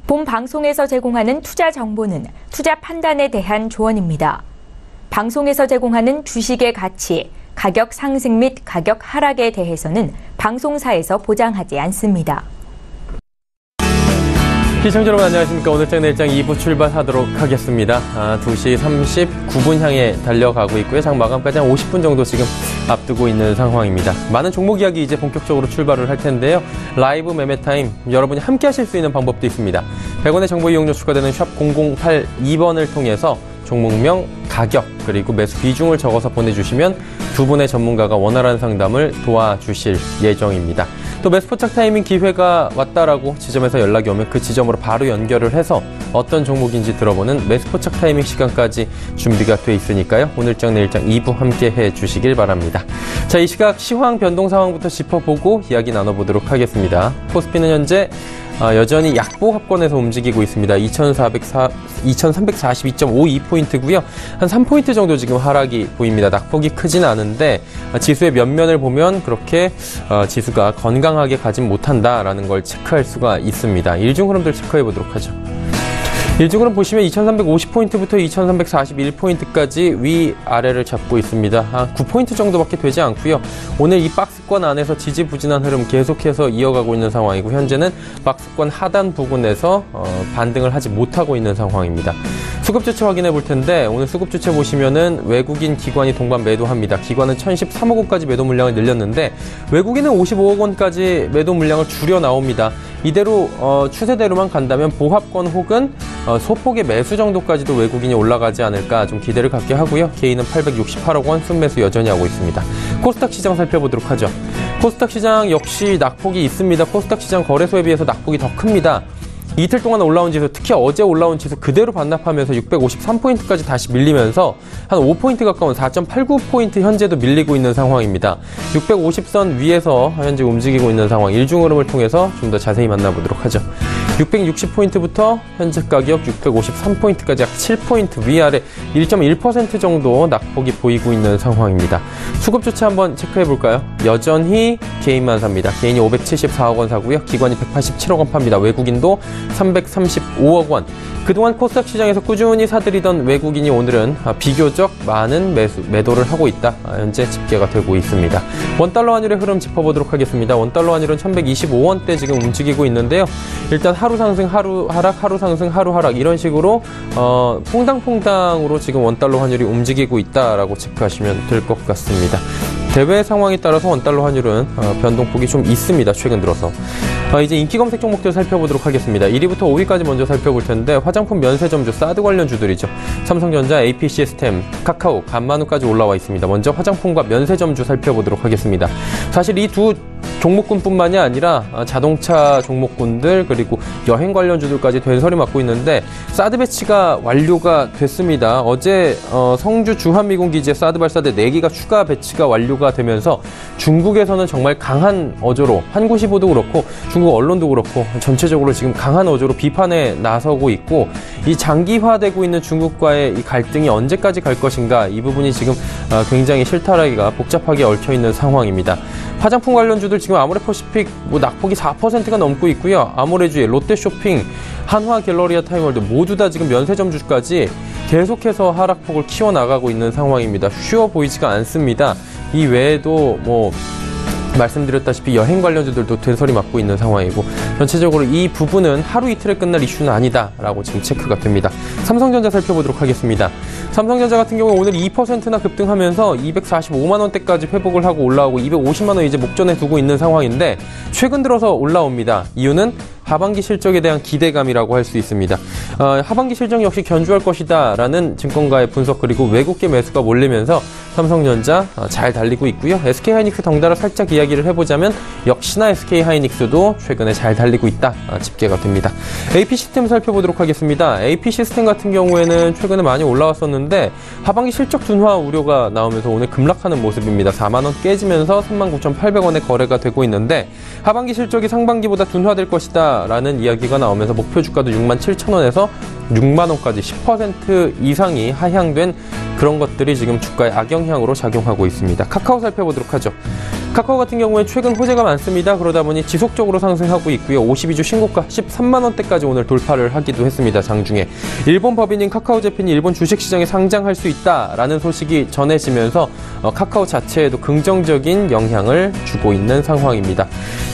본 방송에서 제공하는 투자 정보는 투자 판단에 대한 조언입니다. 방송에서 제공하는 주식의 가치, 가격 상승 및 가격 하락에 대해서는 방송사에서 보장하지 않습니다. 시청자 여러분 안녕하십니까. 오늘장 내일장 2부 출발하도록 하겠습니다. 2시 39분 향해 달려가고 있고요. 장 마감까지 한 50분 정도 지금 앞두고 있는 상황입니다. 많은 종목 이야기 이제 본격적으로 출발을 할 텐데요. 라이브 매매 타임 여러분이 함께 하실 수 있는 방법도 있습니다. 100원의 정보 이용료 추가되는 샵 0082번을 통해서 종목명, 가격, 그리고 매수 비중을 적어서 보내주시면 두 분의 전문가가 원활한 상담을 도와주실 예정입니다. 또 매수 포착 타이밍 기회가 왔다라고 지점에서 연락이 오면 그 지점으로 바로 연결을 해서 어떤 종목인지 들어보는 매수 포착 타이밍 시간까지 준비가 돼 있으니까요. 오늘장 내일장 2부 함께 해주시길 바랍니다. 자, 이 시각 시황 변동 상황부터 짚어보고 이야기 나눠보도록 하겠습니다. 코스피는 현재 여전히 약보합권에서 움직이고 있습니다. 2342.52포인트고요. 한 3포인트 정도 지금 하락이 보입니다. 낙폭이 크진 않은데 지수의 면면을 보면 그렇게 지수가 건강하게 가진 못한다라는 걸 체크할 수가 있습니다. 일중 흐름들 체크해 보도록 하죠. 일중 흐름 보시면 2350포인트부터 2341포인트까지 위아래를 잡고 있습니다. 한 9포인트 정도밖에 되지 않고요. 오늘 이 박스권 안에서 지지부진한 흐름 계속해서 이어가고 있는 상황이고 현재는 박스권 하단 부근에서 반등을 하지 못하고 있는 상황입니다. 수급 주체 확인해 볼 텐데 오늘 수급 주체 보시면은 외국인 기관이 동반 매도합니다. 기관은 1013억 원까지 매도 물량을 늘렸는데 외국인은 55억 원까지 매도 물량을 줄여 나옵니다. 이대로 추세대로만 간다면 보합권 혹은 소폭의 매수 정도까지도 외국인이 올라가지 않을까 좀 기대를 갖게 하고요. 개인은 868억 원 순매수 여전히 하고 있습니다. 코스닥 시장 살펴보도록 하죠. 코스닥 시장 역시 낙폭이 있습니다. 코스닥 시장 거래소에 비해서 낙폭이 더 큽니다. 이틀 동안 올라온 지수, 특히 어제 올라온 지수 그대로 반납하면서 653포인트까지 다시 밀리면서 한 5포인트 가까운 4.89포인트 현재도 밀리고 있는 상황입니다. 650선 위에서 현재 움직이고 있는 상황, 일중 흐름을 통해서 좀 더 자세히 만나보도록 하죠. 660포인트부터 현재 가격 653포인트까지 약 7포인트 위아래 1.1% 정도 낙폭이 보이고 있는 상황입니다. 수급 주체 한번 체크해 볼까요? 여전히 개인만 삽니다. 개인이 574억 원 사고요. 기관이 187억 원 팝니다. 외국인도 335억 원. 그동안 코스닥 시장에서 꾸준히 사들이던 외국인이 오늘은 비교적 많은 매도를 하고 있다. 현재 집계가 되고 있습니다. 원달러 환율의 흐름 짚어보도록 하겠습니다. 원달러 환율은 1125원대 지금 움직이고 있는데요. 일단 하루 상승, 하루 하락, 하루 상승, 하루 하락 이런 식으로 퐁당퐁당으로 지금 원달러 환율이 움직이고 있다라고 체크하시면 될 것 같습니다. 대외 상황에 따라서 원달러 환율은 변동폭이 좀 있습니다. 최근 들어서. 이제 인기 검색 종목들 살펴보도록 하겠습니다. 1위부터 5위까지 먼저 살펴볼 텐데 화장품 면세점주 사드 관련 주들이죠. 삼성전자, AP시스템, 카카오, 간만우까지 올라와 있습니다. 먼저 화장품과 면세점주 살펴보도록 하겠습니다. 사실 이 두 종목군뿐만이 아니라 자동차 종목군들 그리고 여행 관련주들까지 된설이 맡고 있는데 사드 배치가 완료가 됐습니다. 어제 성주 주한미군기지에 사드 발사대 4기가 추가 배치가 완료가 되면서 중국에서는 정말 강한 어조로 한국시보도 그렇고 중국 언론도 그렇고 전체적으로 지금 강한 어조로 비판에 나서고 있고 이 장기화되고 있는 중국과의 이 갈등이 언제까지 갈 것인가 이 부분이 지금 굉장히 실타래기가 복잡하게 얽혀있는 상황입니다. 화장품 관련주들 지금 아모레퍼시픽 낙폭이 4%가 넘고 있고요. 아모레주의 롯데쇼핑, 한화갤러리아 타임월드 모두 다 지금 면세점주까지 계속해서 하락폭을 키워나가고 있는 상황입니다. 쉬워 보이지가 않습니다. 이 외에도 말씀드렸다시피 여행 관련주들도 된설이 맡고 있는 상황이고 전체적으로 이 부분은 하루 이틀에 끝날 이슈는 아니다라고 지금 체크가 됩니다. 삼성전자 살펴보도록 하겠습니다. 삼성전자 같은 경우 오늘 2%나 급등하면서 245만 원대까지 회복을 하고 올라오고 250만 원 이제 목전에 두고 있는 상황인데 최근 들어서 올라옵니다. 이유는 하반기 실적에 대한 기대감이라고 할 수 있습니다. 하반기 실적 역시 견조할 것이다라는 증권가의 분석 그리고 외국계 매수가 몰리면서 삼성전자 잘 달리고 있고요. SK하이닉스 덩달아 살짝 이야기를 해보자면 역시나 SK하이닉스도 최근에 잘 달리고 있다 집계가 됩니다. AP시스템 살펴보도록 하겠습니다. AP시스템 같은 경우에는 최근에 많이 올라왔었는데 하반기 실적 둔화 우려가 나오면서 오늘 급락하는 모습입니다. 4만 원 깨지면서 39,800원에 거래가 되고 있는데 하반기 실적이 상반기보다 둔화될 것이다 라는 이야기가 나오면서 목표 주가도 67,000원에서 6만원까지 10% 이상이 하향된 그런 것들이 지금 주가에 악영향으로 작용하고 있습니다. 카카오 살펴보도록 하죠. 카카오 같은 경우에 최근 호재가 많습니다. 그러다 보니 지속적으로 상승하고 있고요. 52주 신고가 13만 원대까지 오늘 돌파를 하기도 했습니다. 장중에 일본 법인인 카카오 재팬이 일본 주식시장에 상장할 수 있다라는 소식이 전해지면서 카카오 자체에도 긍정적인 영향을 주고 있는 상황입니다.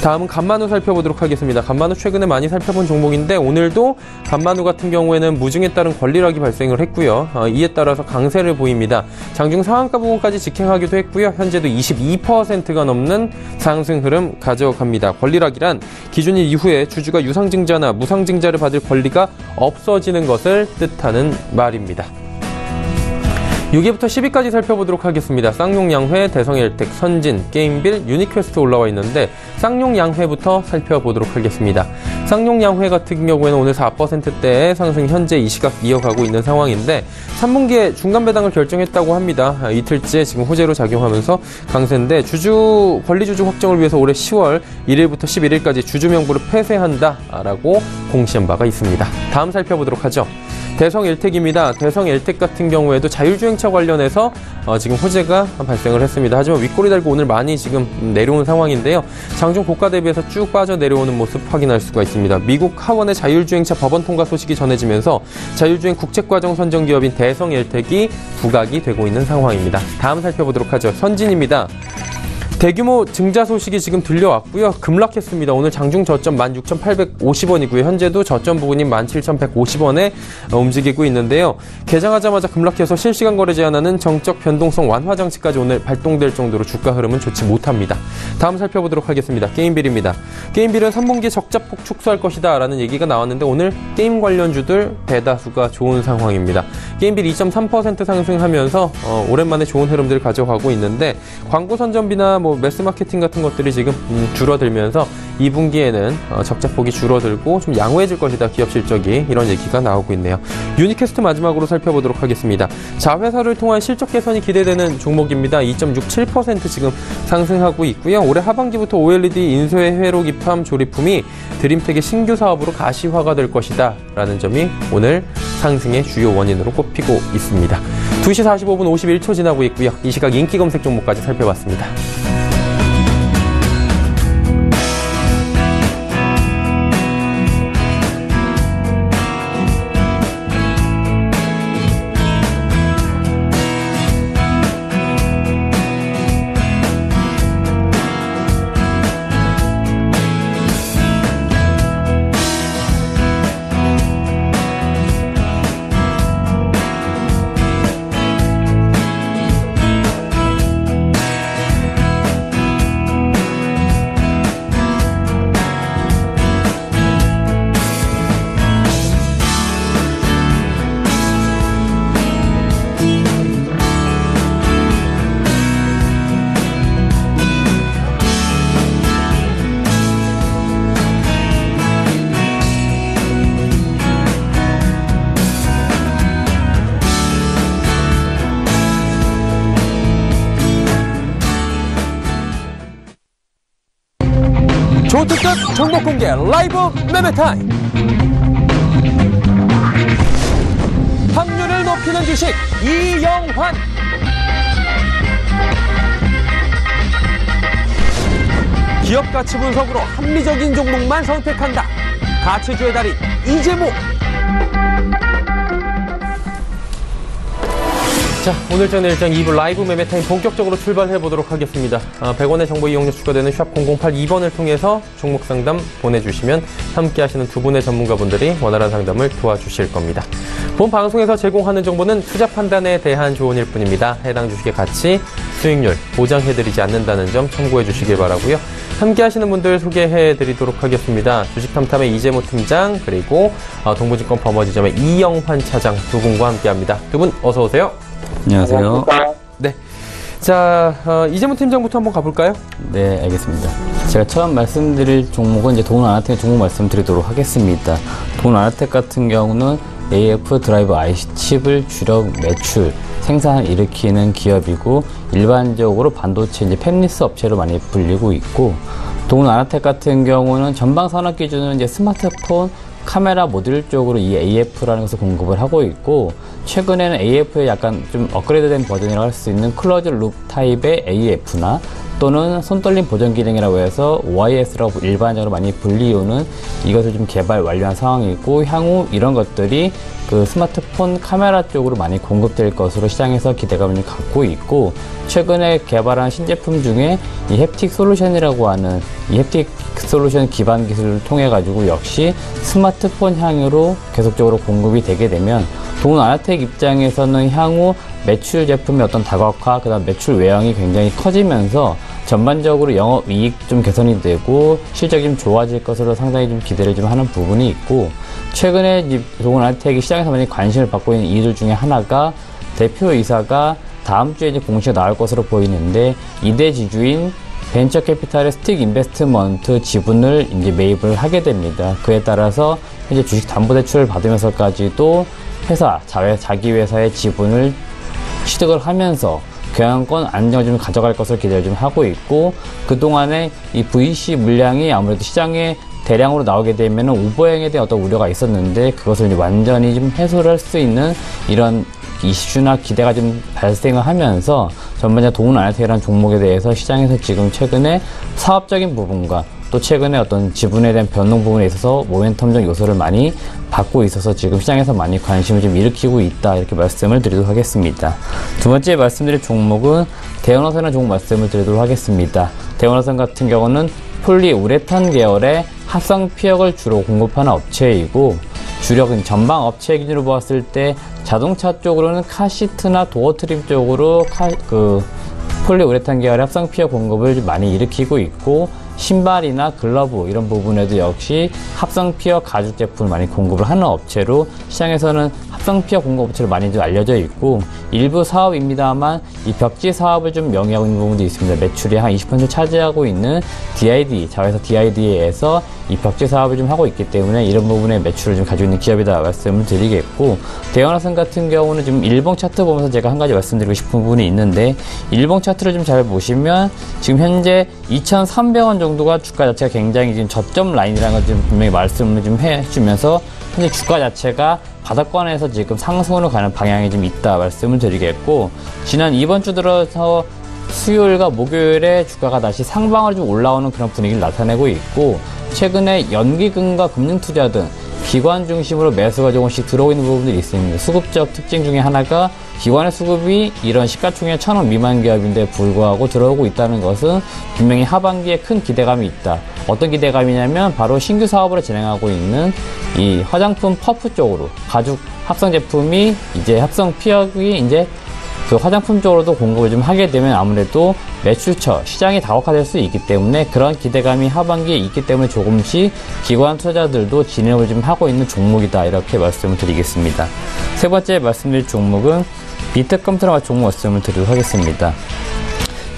다음은 간만우 살펴보도록 하겠습니다. 간만우 최근에 많이 살펴본 종목인데 오늘도 간만우 같은 경우에는 무증에 따른 권리락이 발생을 했고요. 이에 따라서 강세를 보입니다. 장중 상한가 부분까지 직행하기도 했고요. 현재도 22%가 넘는 상승 흐름 가져갑니다. 권리락이란 기준일 이후에 주주가 유상증자나 무상증자를 받을 권리가 없어지는 것을 뜻하는 말입니다. 6위부터 10위까지 살펴보도록 하겠습니다. 쌍용양회, 대성엘텍, 선진, 게임빌, 유니퀘스트 올라와 있는데 쌍용양회부터 살펴보도록 하겠습니다. 쌍용양회 같은 경우에는 오늘 4%대의 상승 현재 이 시각 이어가고 있는 상황인데 3분기에 중간 배당을 결정했다고 합니다. 이틀째 지금 호재로 작용하면서 강세인데 권리주주 확정을 위해서 올해 10월 1일부터 11일까지 주주 명부를 폐쇄한다라고 공시한 바가 있습니다. 다음 살펴보도록 하죠. 대성엘텍입니다. 대성엘텍 같은 경우에도 자율주행차 관련해서 지금 호재가 발생을 했습니다. 하지만 윗꼬리 달고 오늘 많이 지금 내려온 상황인데요. 장중 고가 대비해서 쭉 빠져 내려오는 모습 확인할 수가 있습니다. 미국 하원의 자율주행차 법원 통과 소식이 전해지면서 자율주행 국책과정 선정 기업인 대성엘텍이 부각이 되고 있는 상황입니다. 다음 살펴보도록 하죠. 선진입니다. 대규모 증자 소식이 지금 들려왔고요. 급락했습니다. 오늘 장중 저점 16,850원이고요. 현재도 저점 부근인 17,150원에 움직이고 있는데요. 개장하자마자 급락해서 실시간 거래 제한하는 정적 변동성 완화 장치까지 오늘 발동될 정도로 주가 흐름은 좋지 못합니다. 다음 살펴보도록 하겠습니다. 게임빌입니다. 게임빌은 3분기에 적자폭 축소할 것이다 라는 얘기가 나왔는데 오늘 게임 관련주들 대다수가 좋은 상황입니다. 게임빌 2.3% 상승하면서 오랜만에 좋은 흐름들을 가져가고 있는데 광고 선전비나 매스 마케팅 같은 것들이 지금 줄어들면서 2분기에는 적자폭이 줄어들고 좀 양호해질 것이다. 기업 실적이 이런 얘기가 나오고 있네요. 유니퀘스트 마지막으로 살펴보도록 하겠습니다. 자회사를 통한 실적 개선이 기대되는 종목입니다. 2.67% 지금 상승하고 있고요. 올해 하반기부터 OLED 인쇄 회로 기판 조립품이 드림텍의 신규 사업으로 가시화가 될 것이다 라는 점이 오늘 상승의 주요 원인으로 꼽히고 있습니다. 2시 45분 51초 지나고 있고요. 이 시각 인기 검색 종목까지 살펴봤습니다. 초특급 종목 공개 라이브 매매 타임. 확률을 높이는 주식 이영환. 기업 가치 분석으로 합리적인 종목만 선택한다. 가치주의 달인 이재모. 자, 오늘 전 일정 2부 라이브 매매타임 본격적으로 출발해보도록 하겠습니다. 100원의 정보 이용료 추가되는 샵 0082번을 통해서 종목 상담 보내주시면 함께 하시는 두 분의 전문가분들이 원활한 상담을 도와주실 겁니다. 본 방송에서 제공하는 정보는 투자 판단에 대한 조언일 뿐입니다. 해당 주식의 가치, 수익률 보장해드리지 않는다는 점 참고해 주시길 바라고요. 함께 하시는 분들 소개해드리도록 하겠습니다. 주식탐탐의 이재모 팀장, 그리고 동부증권 버머지점의 이영환 차장 두 분과 함께합니다. 두 분 어서 오세요. 안녕하세요. 네. 자, 이재모 팀장부터 한번 가볼까요? 네, 알겠습니다. 제가 처음 말씀드릴 종목은 이제 동아나텍 종목 말씀드리도록 하겠습니다. 동아나텍 같은 경우는 AF 드라이브 IC 칩을 주력 매출, 생산을 일으키는 기업이고, 일반적으로 반도체 이제 팹리스 업체로 많이 불리고 있고, 동아나텍 같은 경우는 전방 산업 기준은 이제 스마트폰, 카메라 모듈 쪽으로 이 AF라는 것을 공급을 하고 있고, 최근에는 AF의 약간 좀 업그레이드된 버전이라고 할 수 있는 클로즈 룹 타입의 AF나 또는 손떨림 보정 기능이라고 해서 OIS라고 일반적으로 많이 불리우는 이것을 좀 개발 완료한 상황이고, 향후 이런 것들이 그 스마트폰 카메라 쪽으로 많이 공급될 것으로 시장에서 기대감을 갖고 있고, 최근에 개발한 신제품 중에 이 햅틱 솔루션이라고 하는 이 햅틱 솔루션 기반 기술을 통해 가지고 역시 스마트폰 향으로 계속적으로 공급이 되게 되면 동은 아나텍 입장에서는 향후 매출 제품의 어떤 다각화, 그다음 매출 외형이 굉장히 커지면서 전반적으로 영업이익 좀 개선이 되고 실적이 좀 좋아질 것으로 상당히 좀 기대를 좀 하는 부분이 있고, 최근에 동은 아나텍이 시장에서 많이 관심을 받고 있는 이유들 중에 하나가 대표이사가 다음 주에 이제 공시가 나올 것으로 보이는데, 2대 지주인 벤처 캐피탈의 스틱 인베스트먼트 지분을 이제 매입을 하게 됩니다. 그에 따라서 현재 주식 담보대출을 받으면서까지도 자기 회사의 지분을 취득을 하면서 경영권 안정을 좀 가져갈 것을 기대를 좀 하고 있고, 그동안에 이 VC 물량이 아무래도 시장에 대량으로 나오게 되면 오버행에 대한 어떤 우려가 있었는데, 그것을 이제 완전히 좀 해소를 할 수 있는 이런 이슈나 기대가 좀 발생을 하면서 전반적으로 동은 아나텍이라는 종목에 대해서 시장에서 지금 최근에 사업적인 부분과 또 최근에 어떤 지분에 대한 변동 부분에 있어서 모멘텀적 요소를 많이 받고 있어서 지금 시장에서 많이 관심을 좀 일으키고 있다, 이렇게 말씀을 드리도록 하겠습니다. 두 번째 말씀드릴 종목은 대형노선이라는 종목 말씀을 드리도록 하겠습니다. 대형노선 같은 경우는 폴리우레탄 계열의 합성 피혁을 주로 공급하는 업체이고, 주력은 전방 업체 기준으로 보았을 때 자동차 쪽으로는 카시트나 도어 트림 쪽으로 폴리우레탄 계열의 합성 피혁 공급을 좀 많이 일으키고 있고, 신발이나 글러브 이런 부분에도 역시 합성 피혁 가죽 제품을 많이 공급을 하는 업체로 시장에서는 합성 피혁 공급 업체로 많이 좀 알려져 있고, 일부 사업입니다만 이 벽지 사업을 좀 영위하고 있는 부분도 있습니다. 매출이 한 20% 차지하고 있는 DID, 자회사 DID에서 이 벽지 사업을 좀 하고 있기 때문에 이런 부분에 매출을 좀 가지고 있는 기업이다 말씀을 드리겠고, 대형화산 같은 경우는 지금 일봉 차트 보면서 제가 한 가지 말씀드리고 싶은 부분이 있는데, 일봉 차트를 좀 잘 보시면 지금 현재 2,300원 정도가 주가 자체가 굉장히 지금 저점 라인이라는 걸 좀 분명히 말씀을 좀 해주면서 현재 주가 자체가 바닥권에서 지금 상승으로 가는 방향이 좀 있다 말씀을 드리겠고, 지난 이번 주 들어서 수요일과 목요일에 주가가 다시 상방으로 좀 올라오는 그런 분위기를 나타내고 있고, 최근에 연기금과 금융투자 등 기관 중심으로 매수가 조금씩 들어오고 있는 부분들이 있습니다. 수급적 특징 중에 하나가 기관의 수급이 이런 시가총액 1,000원 미만 기업인데 불구하고 들어오고 있다는 것은 분명히 하반기에 큰 기대감이 있다. 어떤 기대감이냐면 바로 신규 사업으로 진행하고 있는 이 화장품 퍼프 쪽으로 가죽 합성 제품이 이제 합성 피혁이 이제 그 화장품 쪽으로도 공급을 좀 하게 되면 아무래도 매출처 시장이 다각화될 수 있기 때문에 그런 기대감이 하반기에 있기 때문에 조금씩 기관 투자들도 진행을 좀 하고 있는 종목이다, 이렇게 말씀을 드리겠습니다. 세 번째 말씀드릴 종목은 비트컴퓨터와 종목 말씀을 드리도록 하겠습니다.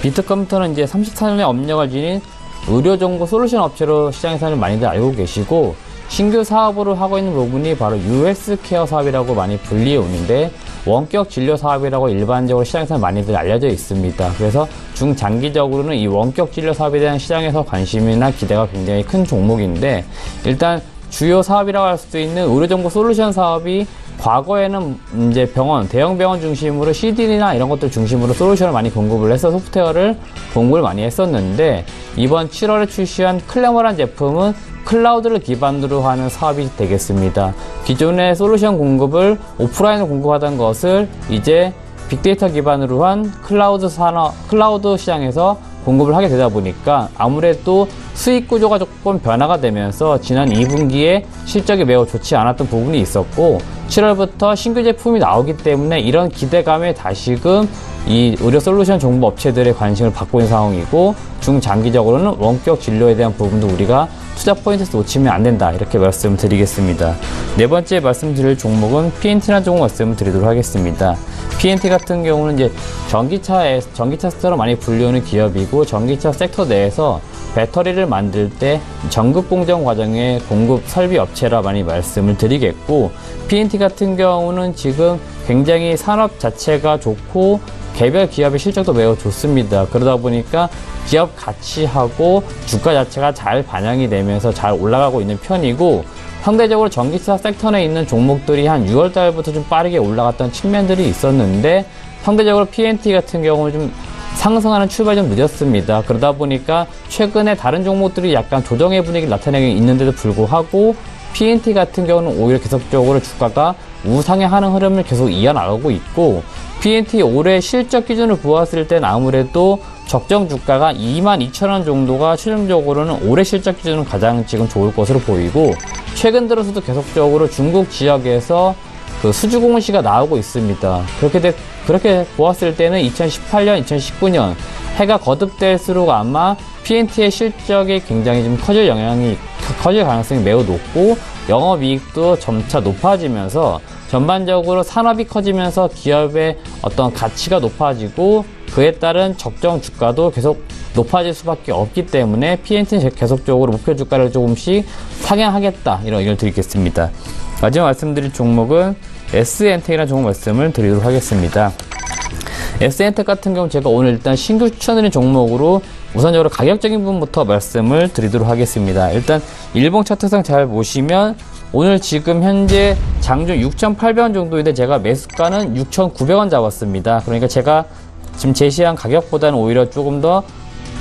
비트컴퓨터는 이제 34년의 업력을 지닌 의료정보 솔루션 업체로 시장에서는 많이들 알고 계시고, 신규 사업으로 하고 있는 부분이 바로 US 케어 사업이라고 많이 불리해 오는데, 원격 진료 사업이라고 일반적으로 시장에서 많이들 알려져 있습니다. 그래서 중장기적으로는 이 원격 진료 사업에 대한 시장에서 관심이나 기대가 굉장히 큰 종목인데, 일단 주요 사업이라고 할 수 있는 의료정보 솔루션 사업이 과거에는 이제 대형 병원 중심으로 CD나 이런 것들 중심으로 솔루션을 많이 공급을 해서 소프트웨어를 공급을 많이 했었는데, 이번 7월에 출시한 클레머라는 제품은 클라우드를 기반으로 하는 사업이 되겠습니다. 기존의 솔루션 공급을 오프라인으로 공급하던 것을 이제 빅데이터 기반으로 한 클라우드 시장에서 공급을 하게 되다 보니까 아무래도 수익 구조가 조금 변화가 되면서 지난 2분기에 실적이 매우 좋지 않았던 부분이 있었고, 7월부터 신규 제품이 나오기 때문에 이런 기대감에 다시금 이 의료 솔루션 정보 업체들의 관심을 받고 있는 상황이고, 중장기적으로는 원격 진료에 대한 부분도 우리가 투자 포인트에서 놓치면 안 된다, 이렇게 말씀을 드리겠습니다. 네 번째 말씀드릴 종목은 PNT라는 종목 말씀을 드리도록 하겠습니다. PNT 같은 경우는 이제 전기차 섹터로 많이 불리우는 기업이고, 전기차 섹터 내에서 배터리를 만들 때 전극 공정 과정의 공급 설비 업체라 많이 말씀을 드리겠고, PNT 같은 경우는 지금 굉장히 산업 자체가 좋고 개별 기업의 실적도 매우 좋습니다. 그러다 보니까 기업 가치하고 주가 자체가 잘 반영이 되면서 잘 올라가고 있는 편이고, 상대적으로 전기차 섹터 내에 있는 종목들이 한 6월 달부터 좀 빠르게 올라갔던 측면들이 있었는데, 상대적으로 PNT 같은 경우는 좀 상승하는 출발이 좀 늦었습니다. 그러다 보니까 최근에 다른 종목들이 약간 조정의 분위기를 나타내고 있는데도 불구하고 PNT 같은 경우는 오히려 계속적으로 주가가 우상향하는 흐름을 계속 이어나가고 있고, PNT 올해 실적 기준을 보았을 땐 아무래도 적정 주가가 22,000원 정도가 최종적으로는 올해 실적 기준은 가장 지금 좋을 것으로 보이고, 최근 들어서도 계속적으로 중국 지역에서 그 수주 공시가 나오고 있습니다. 그렇게 보았을 때는 2018년, 2019년 해가 거듭될수록 아마 PNT의 실적이 굉장히 좀 커질 가능성이 매우 높고, 영업이익도 점차 높아지면서 전반적으로 산업이 커지면서 기업의 어떤 가치가 높아지고, 그에 따른 적정 주가도 계속 높아질 수밖에 없기 때문에 PNT는 계속적으로 목표 주가를 조금씩 상향하겠다, 이런 의견을 드리겠습니다. 마지막 말씀드릴 종목은 SN텍이라는 종목 말씀을 드리도록 하겠습니다. SN텍 같은 경우 제가 오늘 일단 신규 추천드린 종목으로 우선적으로 가격적인 부분부터 말씀을 드리도록 하겠습니다. 일단 일봉 차트상 잘 보시면 오늘 지금 현재 장중 6,800원 정도인데 제가 매수가는 6,900원 잡았습니다. 그러니까 제가 지금 제시한 가격보다는 오히려 조금 더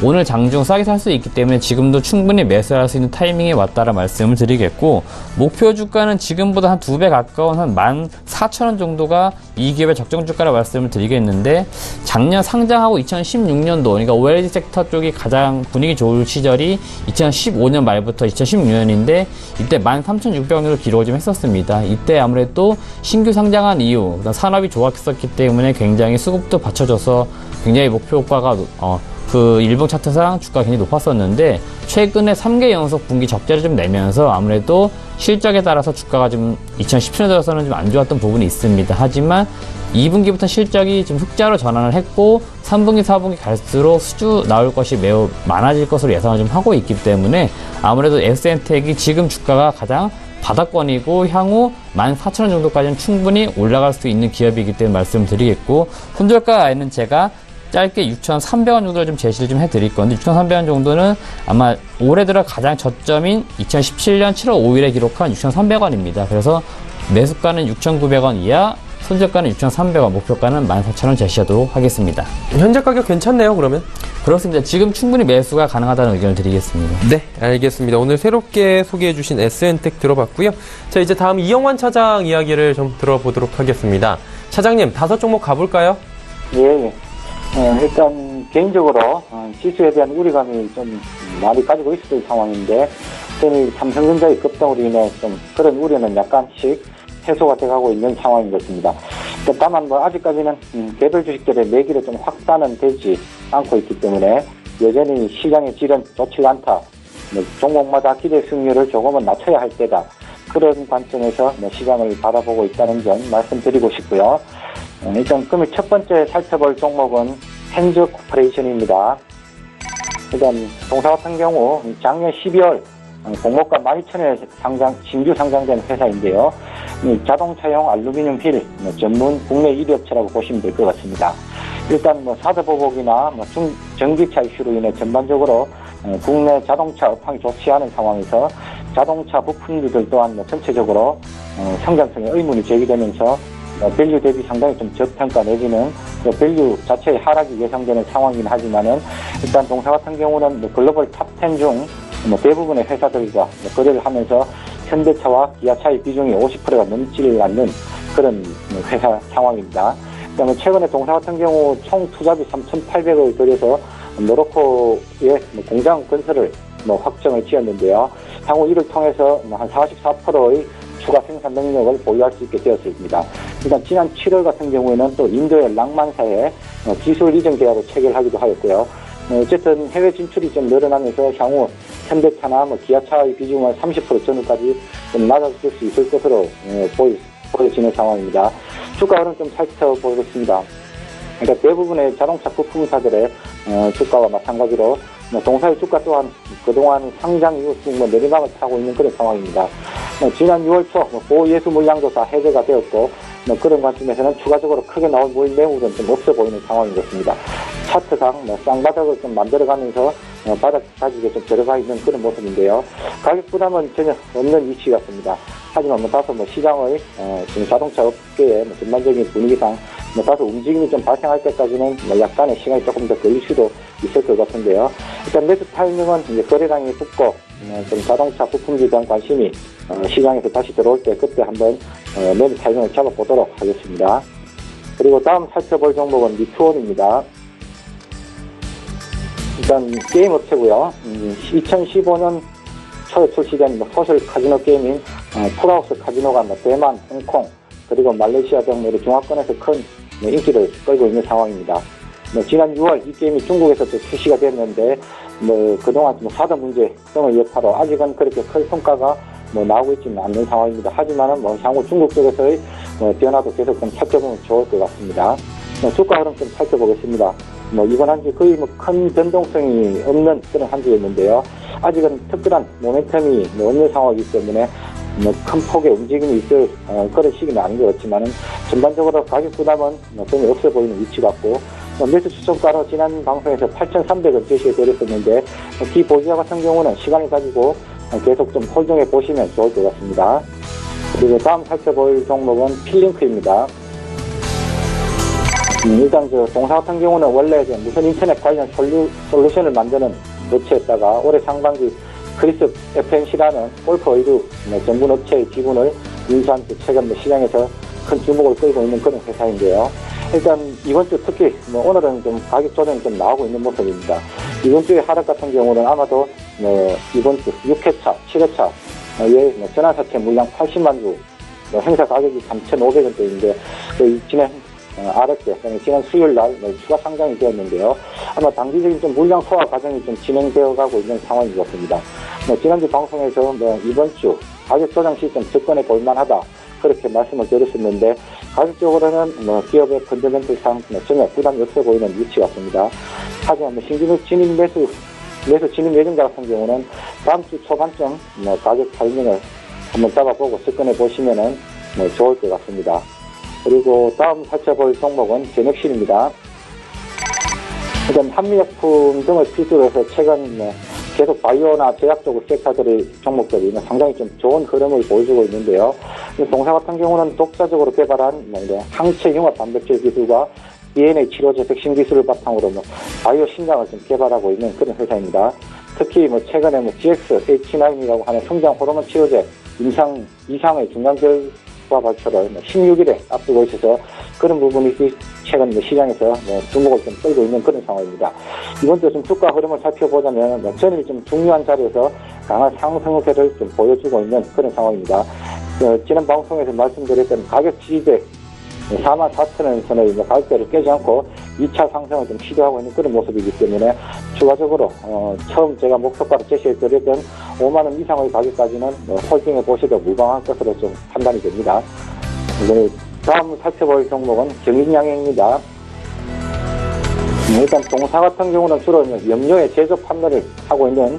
오늘 장중 싸게 살 수 있기 때문에 지금도 충분히 매수할 수 있는 타이밍에 왔다라 말씀을 드리겠고, 목표 주가는 지금보다 한 2배 가까운 한 14,000원 정도가 이 기업의 적정 주가라 말씀을 드리겠는데, 작년 상장하고 2016년도, 그러니까 OLED 섹터 쪽이 가장 분위기 좋을 시절이 2015년 말부터 2016년인데 이때 13,600원 정도 기록을 좀 했었습니다. 이때 아무래도 신규 상장한 이후 산업이 좋았었기 때문에 굉장히 수급도 받쳐줘서 굉장히 목표 효과가 그 일봉 차트상 주가가 굉장히 높았었는데, 최근에 3개 연속 분기 적자를 좀 내면서 아무래도 실적에 따라서 주가가 좀 2017년 들어서는 좀 안 좋았던 부분이 있습니다. 하지만 2분기부터 실적이 좀 흑자로 전환을 했고, 3분기, 4분기 갈수록 수주 나올 것이 매우 많아질 것으로 예상을 좀 하고 있기 때문에 아무래도 SN텍이 지금 주가가 가장 바닥권이고 향후 14,000원 정도까지는 충분히 올라갈 수 있는 기업이기 때문에 말씀을 드리겠고, 손절가에는 제가 짧게 6,300원 정도를 좀 제시를 좀 해드릴 건데, 6,300원 정도는 아마 올해 들어 가장 저점인 2017년 7월 5일에 기록한 6,300원입니다. 그래서 매수가는 6,900원 이하, 손절가는 6,300원, 목표가는 14,000원 제시하도록 하겠습니다. 현재 가격 괜찮네요, 그러면? 그렇습니다. 지금 충분히 매수가 가능하다는 의견을 드리겠습니다. 네, 알겠습니다. 오늘 새롭게 소개해주신 SN텍 들어봤고요. 자, 이제 다음 이영환 차장 이야기를 좀 들어보도록 하겠습니다. 차장님, 5종목 가볼까요? 예. 일단 개인적으로 지수에 대한 우려감이 좀 많이 가지고 있을 상황인데, 저는 삼성전자의 급등으로 인해 좀 그런 우려는 약간씩 해소가 돼가고 있는 상황인 것입니다. 다만 아직까지는 개별 주식들의 매기를 좀 확산은 되지 않고 있기 때문에 여전히 시장의 질은 좋지 않다. 종목마다 기대 승률을 조금은 낮춰야 할 때다. 그런 관점에서 시장을 바라보고 있다는 점 말씀드리고 싶고요. 일단 그러면 첫 번째 살펴볼 종목은 핸즈 코퍼레이션입니다. 일단 동사 같은 경우 작년 12월 공모가 12,000원에 신규 상장된 회사인데요. 자동차용 알루미늄 휠 전문 국내 1위 업체라고 보시면 될 것 같습니다. 일단 사드 보복이나 전기차 이슈로 인해 전반적으로 국내 자동차 업황이 좋지 않은 상황에서 자동차 부품주들 또한 전체적으로 성장성에 의문이 제기되면서 밸류 대비 상당히 좀 저평가 내지는 밸류 자체의 하락이 예상되는 상황이긴 하지만은, 일단 동사 같은 경우는 글로벌 탑10 중 대부분의 회사들과 거래를 하면서 현대차와 기아차의 비중이 50%가 넘지 않는 그런 회사 상황입니다. 그다음에 최근에 동사 같은 경우 총 투자비 3,800억을 들여서 모로코의 공장 건설을 확정을 지었는데요. 향후 이를 통해서 한 44%의 추가 생산 능력을 보유할 수 있게 되었습니다. 일단 지난 7월 같은 경우에는 또 인도의 랑만사에 기술 이전 계약을 체결하기도 하였고요. 어쨌든 해외 진출이 좀 늘어나면서 향후 현대차나 기아차의 비중을 30% 전후까지 좀 낮아질 수 있을 것으로 보여지는 상황입니다. 주가 흐름 좀 살펴보겠습니다. 그러니까 대부분의 자동차 부품사들의 주가와 마찬가지로 동사의 주가 또한 그동안 상장 이후 쭉 내리막을 타고 있는 그런 상황입니다. 지난 6월 초 고예수 물량조사 해제가 되었고, 그런 관점에서는 추가적으로 크게 나올 매물은 좀 없어 보이는 상황인 것 같습니다. 차트상 쌍바닥을 좀 만들어가면서 바닥 가격에 좀 들어가 있는 그런 모습인데요. 가격 부담은 전혀 없는 위치 같습니다. 하지만 다소 시장의 지금 자동차 업계의 전반적인 분위기상 다소 움직임이 좀 발생할 때까지는 약간의 시간이 조금 더 걸릴 수도 있을 것 같은데요. 일단 매수 타이밍은 이제 거래량이 붙고 좀 자동차 부품에 대한 관심이 시장에서 다시 들어올 때 그때 한번 매수 타이밍을 잡아보도록 하겠습니다. 그리고 다음 살펴볼 종목은 리투온입니다. 일단 게임 업체고요. 2015년 초에 출시된 소셜 카지노 게임인 풀하우스 카지노가 대만, 홍콩, 그리고 말레이시아 등 중화권에서 큰 인기를 끌고 있는 상황입니다. 지난 6월 이 게임이 중국에서도 출시가 됐는데 그동안 사드 문제 등을 여파로 아직은 그렇게 큰 성과가 나오고 있지는 않는 상황입니다. 하지만은 향후 중국 쪽에서의 변화도 계속 좀 살펴보면 좋을 것 같습니다. 주가 흐름 좀 살펴보겠습니다. 이번 한 주 거의 큰 변동성이 없는 그런 한 주였는데요. 아직은 특별한 모멘텀이 없는 상황이기 때문에 큰 폭의 움직임이 있을 그런 시기는 아닌 것 같지만은 전반적으로 가격 부담은 전혀 없어 보이는 위치 같고 매수 추천가로 지난 방송에서 8,300원 제시해 드렸었는데 기보지와 같은 경우는 시간을 가지고 계속 좀 홀딩해 보시면 좋을 것 같습니다. 그리고 다음 살펴볼 종목은 필링크입니다. 일단 동사 같은 경우는 원래 무선 인터넷 관련 솔루션을 만드는 업체였다가 올해 상반기 크리스 FNC라는 골프 의류 전문 업체의 지분을 인수한 최근 시장에서 큰 주목을 끌고 있는 그런 회사인데요. 일단 이번 주 특히 오늘은 좀 가격 조정이 좀 나오고 있는 모습입니다. 이번 주의 하락 같은 경우는 아마도 이번 주 6회차, 7회차에 전환사채 물량 80만 주 행사 가격이 3,500원대인데 지난 지난 수요일 날 추가 상장이 되었는데요. 아마 단기적인 좀 물량 소화 과정이 좀 진행되어 가고 있는 상황인 것 같습니다. 지난주 방송에서 이번 주 가격 조정 시점 접근해 볼 만하다. 그렇게 말씀을 드렸었는데, 가격적으로는 기업의 펀더멘털상 전혀 부담이 없어 보이는 위치 같습니다. 하지만 신규 진입 매수 진입 예정자 같은 경우는 다음 주 초반쯤 가격 타이밍을 한번 잡아보고 접근해 보시면은 좋을 것 같습니다. 그리고 다음 살펴볼 종목은 제넥신입니다. 일단 한미약품 등을 필두로 해서 최근 계속 바이오나 제약 쪽 종목들이 상당히 좀 좋은 흐름을 보여주고 있는데요. 동사 같은 경우는 독자적으로 개발한 항체 융합 단백질 기술과 DNA 치료제 백신 기술을 바탕으로 바이오 신장을 좀 개발하고 있는 그런 회사입니다. 특히 최근에 GXH9이라고 하는 성장 호르몬 치료제 이상의 중간 결과 발표를 16일에 앞두고 있어서 그런 부분이 최근 시장에서 주목을 좀 끌고 있는 그런 상황입니다. 이번 주 좀 주가 흐름을 살펴보자면 전일 좀 중요한 자리에서 강한 상승 흐름을 좀 보여주고 있는 그런 상황입니다. 지난 방송에서 말씀드렸던 가격 지지대 44,000원 선의 가격대를 깨지 않고 2차 상승을 좀 시도하고 있는 그런 모습이기 때문에 추가적으로 처음 제가 목표가로 제시해드렸던 5만원 이상의 가격까지는 홀딩해 보셔도 무방할 것으로 좀 판단이 됩니다. 다음 살펴볼 종목은 경인양행입니다. 일단 동사 같은 경우는 주로 염료의 제조 판매를 하고 있는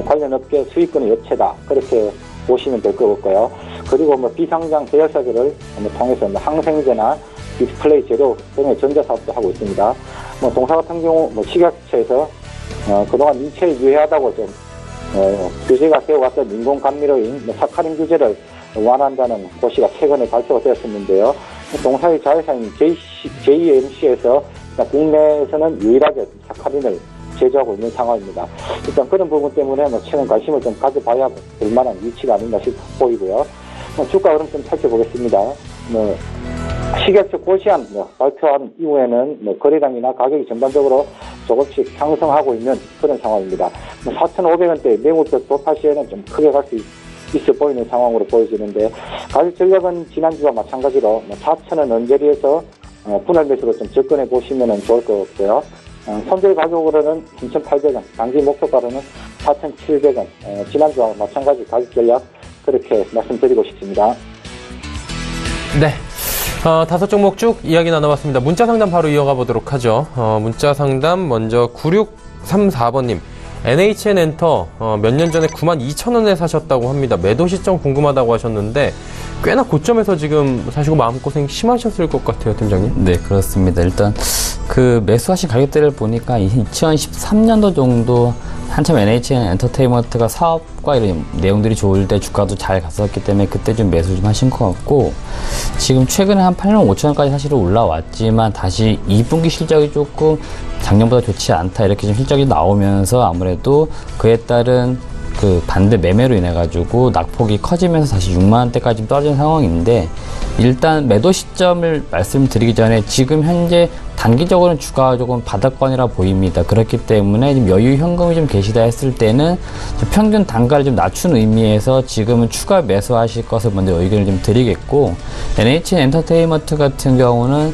관련 업계 수익권의 업체다. 그렇게 보시면 될 것 같고요. 그리고 비상장 계열사들을 통해서 항생제나 디스플레이 재료 등의 전자사업도 하고 있습니다. 동사 같은 경우 식약처에서 그동안 인체에 유해하다고 좀 규제가 되어왔던 인공감미료인 사카린 규제를 완화한다는 고시가 최근에 발표가 되었었는데요. 동사의 자회사인 JMC에서 국내에서는 유일하게 사카린을 제조하고 있는 상황입니다. 일단 그런 부분 때문에 최근 관심을 좀 가져봐야 될 만한 위치가 아닌가 싶어 보이고요. 주가 흐름 좀 살펴보겠습니다. 식약처 고시안 발표한 이후에는 거래량이나 가격이 전반적으로 조금씩 상승하고 있는 그런 상황입니다. 4,500원대 매물적 돌파 시에는 좀 크게 갈 수 있어 보이는 상황으로 보여지는데, 가격 전략은 지난주와 마찬가지로 4,000원 언저리에서 분할 매수로 좀 접근해 보시면 좋을 것 같고요. 손절 가격으로는 3,800원, 단기 목표가로는 4,700원, 지난주와 마찬가지 가격 전략 그렇게 말씀드리고 싶습니다. 네. 5종목 쭉 이야기 나눠봤습니다. 문자 상담 바로 이어가 보도록 하죠. 문자 상담 먼저 9634번님. NHN 엔터 몇 년 전에 92,000원에 사셨다고 합니다. 매도 시점 궁금하다고 하셨는데 꽤나 고점에서 지금 사시고 마음고생 심하셨을 것 같아요, 팀장님. 네, 그렇습니다. 일단 그 매수하신 가격대를 보니까 2013년도 정도 한참 NHN 엔터테인먼트가 사업과 이런 내용들이 좋을 때 주가도 잘 갔었기 때문에 그때 좀 매수 좀 하신 것 같고, 지금 최근에 한 8만 5천원까지 사실은 올라왔지만 다시 2분기 실적이 조금 작년보다 좋지 않다 이렇게 좀 실적이 나오면서 아무래도 그에 따른 그 반대 매매로 인해 가지고 낙폭이 커지면서 다시 6만원대까지 떨어진 상황인데, 일단 매도 시점을 말씀드리기 전에 지금 현재 단기적으로는 주가가 조금 바닥권이라 보입니다. 그렇기 때문에 지금 여유 현금이 좀 계시다 했을 때는 평균 단가를 좀 낮춘 의미에서 지금은 추가 매수하실 것을 먼저 의견을 좀 드리겠고, NHN 엔터테인먼트 같은 경우는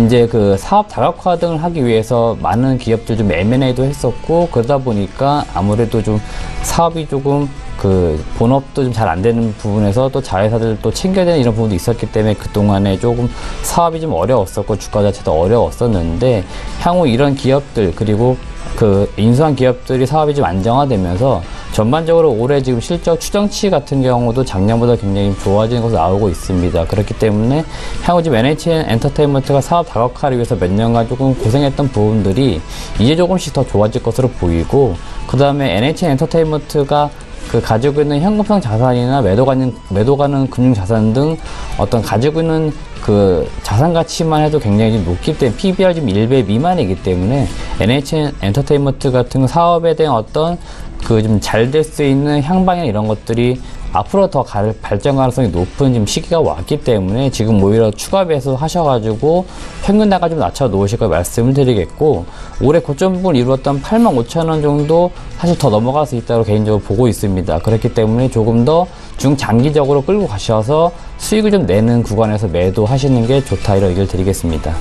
이제 그 사업 다각화 등을 하기 위해서 많은 기업들 좀 M&A도 했었고, 그러다 보니까 아무래도 좀 사업이 조금 그 본업도 좀 잘 안 되는 부분에서 또 자회사들 또 챙겨야 되는 이런 부분도 있었기 때문에 그동안에 조금 사업이 좀 어려웠었고 주가 자체도 어려웠었는데, 향후 이런 기업들 그리고 그 인수한 기업들이 사업이 좀 안정화되면서 전반적으로 올해 지금 실적 추정치 같은 경우도 작년보다 굉장히 좋아지는 것으로 나오고 있습니다. 그렇기 때문에 향후 지금 NHN 엔터테인먼트가 사업 다각화를 위해서 몇 년간 조금 고생했던 부분들이 이제 조금씩 더 좋아질 것으로 보이고, 그 다음에 NHN 엔터테인먼트가 그 가지고 있는 현금성 자산이나 매도 가는 금융 자산 등 어떤 가지고 있는 그 자산 가치만 해도 굉장히 좀 높기 때문에 PBR 지금 1배 미만이기 때문에 NHN 엔터테인먼트 같은 사업에 대한 어떤 그 좀 잘 될 수 있는 향방이나 이런 것들이 앞으로 더 발전 가능성이 높은 지금 시기가 왔기 때문에 지금 오히려 추가 매수 하셔가지고 평균 단가 좀 낮춰 놓으실 걸 말씀을 드리겠고, 올해 고점 부분 이루었던 85,000원 정도 사실 더 넘어갈 수 있다고 개인적으로 보고 있습니다. 그렇기 때문에 조금 더 중장기적으로 끌고 가셔서 수익을 좀 내는 구간에서 매도하시는 게 좋다 이런 의견을 드리겠습니다.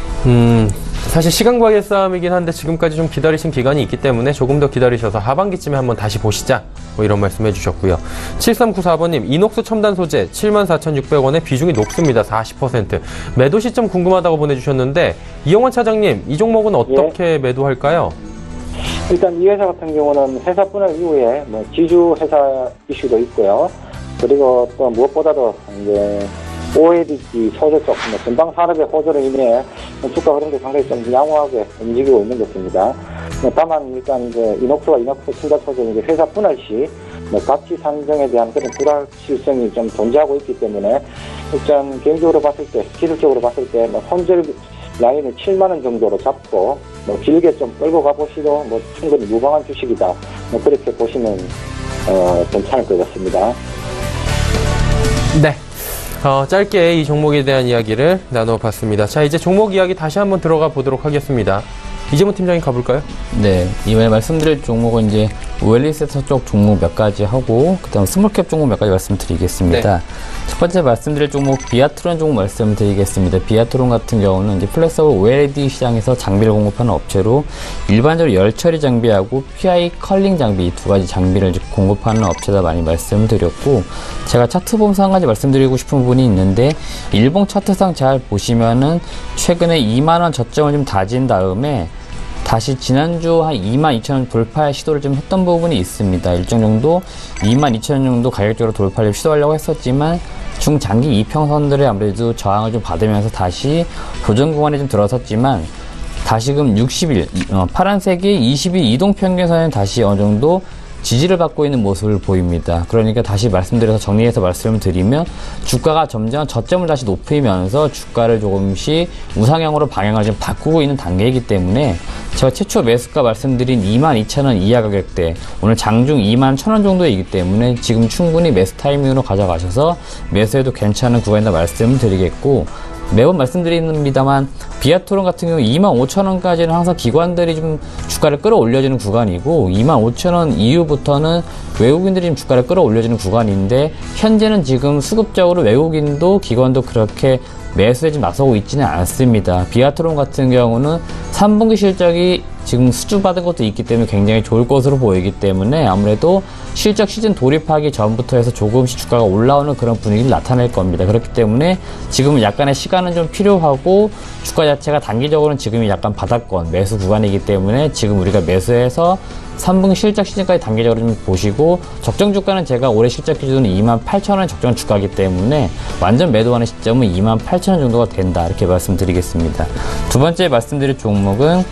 사실 시간과의 싸움이긴 한데 지금까지 좀 기다리신 기간이 있기 때문에 조금 더 기다리셔서 하반기쯤에 한번 다시 보시자 뭐 이런 말씀 해주셨고요. 7394번님, 이녹스 첨단 소재 74,600원에 비중이 높습니다. 40%. 매도 시점 궁금하다고 보내주셨는데, 이영환 차장님, 이 종목은 어떻게 매도할까요? 일단 이 회사 같은 경우는 회사 분할 이후에 뭐 지주 회사 이슈도 있고요. 그리고 또 무엇보다도 이제 OLED 소재 쪽 전방 산업의 호조로 인해 주가 흐름도 상당히 좀 양호하게 움직이고 있는 것입니다. 다만 일단 이제 이녹스와 이녹스 첨단 소재 이제 회사 분할 시 가치 산정에 대한 그런 불확실성이 좀 존재하고 있기 때문에 일단 개인적으로 봤을 때, 기술적으로 봤을 때 손절 라인을 7만 원 정도로 잡고 길게 좀 끌고 가보시도 충분히 무방한 주식이다. 그렇게 보시면 괜찮을 것 같습니다. 네. 짧게 이 종목에 대한 이야기를 나눠봤습니다. 자, 이제 종목 이야기 다시 한번 들어가 보도록 하겠습니다. 이재문 팀장님 가볼까요? 네, 이번에 말씀드릴 종목은 이제 웰리세터 쪽 종목 몇 가지 하고, 그 다음 스몰캡 종목 몇 가지 말씀드리겠습니다. 네. 첫 번째 말씀드릴 종목 비아트론 종목 말씀드리겠습니다. 비아트론 같은 경우는 이제 플렉서블 OLED 시장에서 장비를 공급하는 업체로 일반적으로 열 처리 장비하고 PI 컬링 장비 두 가지 장비를 공급하는 업체다 많이 말씀드렸고, 제가 차트 보면서 한 가지 말씀드리고 싶은 부분이 있는데, 일봉 차트상 잘 보시면은 최근에 2만원 저점을 좀 다진 다음에 다시 지난주 한 22,000원 돌파 시도를 좀 했던 부분이 있습니다. 일정 정도 22,000원 정도 가격적으로 돌파를 시도하려고 했었지만 중장기 이평선들의 아무래도 저항을 좀 받으면서 다시 도전 구간에 좀 들어섰지만, 다시금 60일 파란색의 20일 이동평균선은 다시 어느 정도 지지를 받고 있는 모습을 보입니다. 그러니까 다시 말씀드려서 정리해서 말씀을 드리면, 주가가 점점 저점을 다시 높이면서 주가를 조금씩 우상향으로 방향을 좀 바꾸고 있는 단계이기 때문에 제가 최초 매수가 말씀드린 22,000원 이하 가격대, 오늘 장중 21,000원 정도이기 때문에 지금 충분히 매수 타이밍으로 가져가셔서 매수해도 괜찮은 구간이다 말씀을 드리겠고, 매번 말씀드립니다만 비아트론 같은 경우 25,000원까지는 항상 기관들이 좀 주가를 끌어올려주는 구간이고, 25,000원 이후부터는 외국인들이 좀 주가를 끌어올려주는 구간인데, 현재는 지금 수급적으로 외국인도 기관도 그렇게 매수에 좀 나서고 있지는 않습니다. 비아트론 같은 경우는 3분기 실적이 지금 수주받은 것도 있기 때문에 굉장히 좋을 것으로 보이기 때문에 아무래도 실적 시즌 돌입하기 전부터 해서 조금씩 주가가 올라오는 그런 분위기를 나타낼 겁니다. 그렇기 때문에 지금은 약간의 시간은 좀 필요하고, 주가 자체가 단기적으로는 지금이 약간 바닥권 매수 구간이기 때문에 지금 우리가 매수해서 3분기 실적 시즌까지 단계적으로 좀 보시고, 적정 주가는 제가 올해 실적 기준으로 28,000원 적정 주가이기 때문에 완전 매도하는 시점은 28,000원 정도가 된다, 이렇게 말씀드리겠습니다. 두 번째 말씀드릴 종목은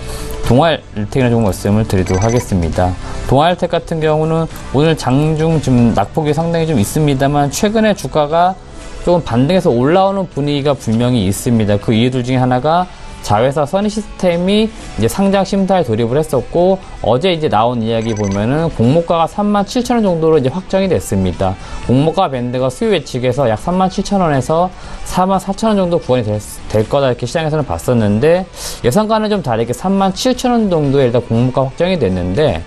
동아일텍이라는 종목 말씀을 드리도록 하겠습니다. 동아일텍 같은 경우는 오늘 장중 좀 낙폭이 상당히 좀 있습니다만, 최근에 주가가 조금 반등해서 올라오는 분위기가 분명히 있습니다. 그 이유들 중에 하나가 자회사 써니시스템이 이제 상장 심사에 돌입을 했었고, 어제 이제 나온 이야기 보면은 공모가가 37,000원 정도로 이제 확정이 됐습니다. 공모가 밴드가 수요 예측에서 약 37,000원에서 44,000원 정도 구간이 될 거다, 이렇게 시장에서는 봤었는데, 예상과는 좀 다르게 37,000원 정도에 일단 공모가 확정이 됐는데,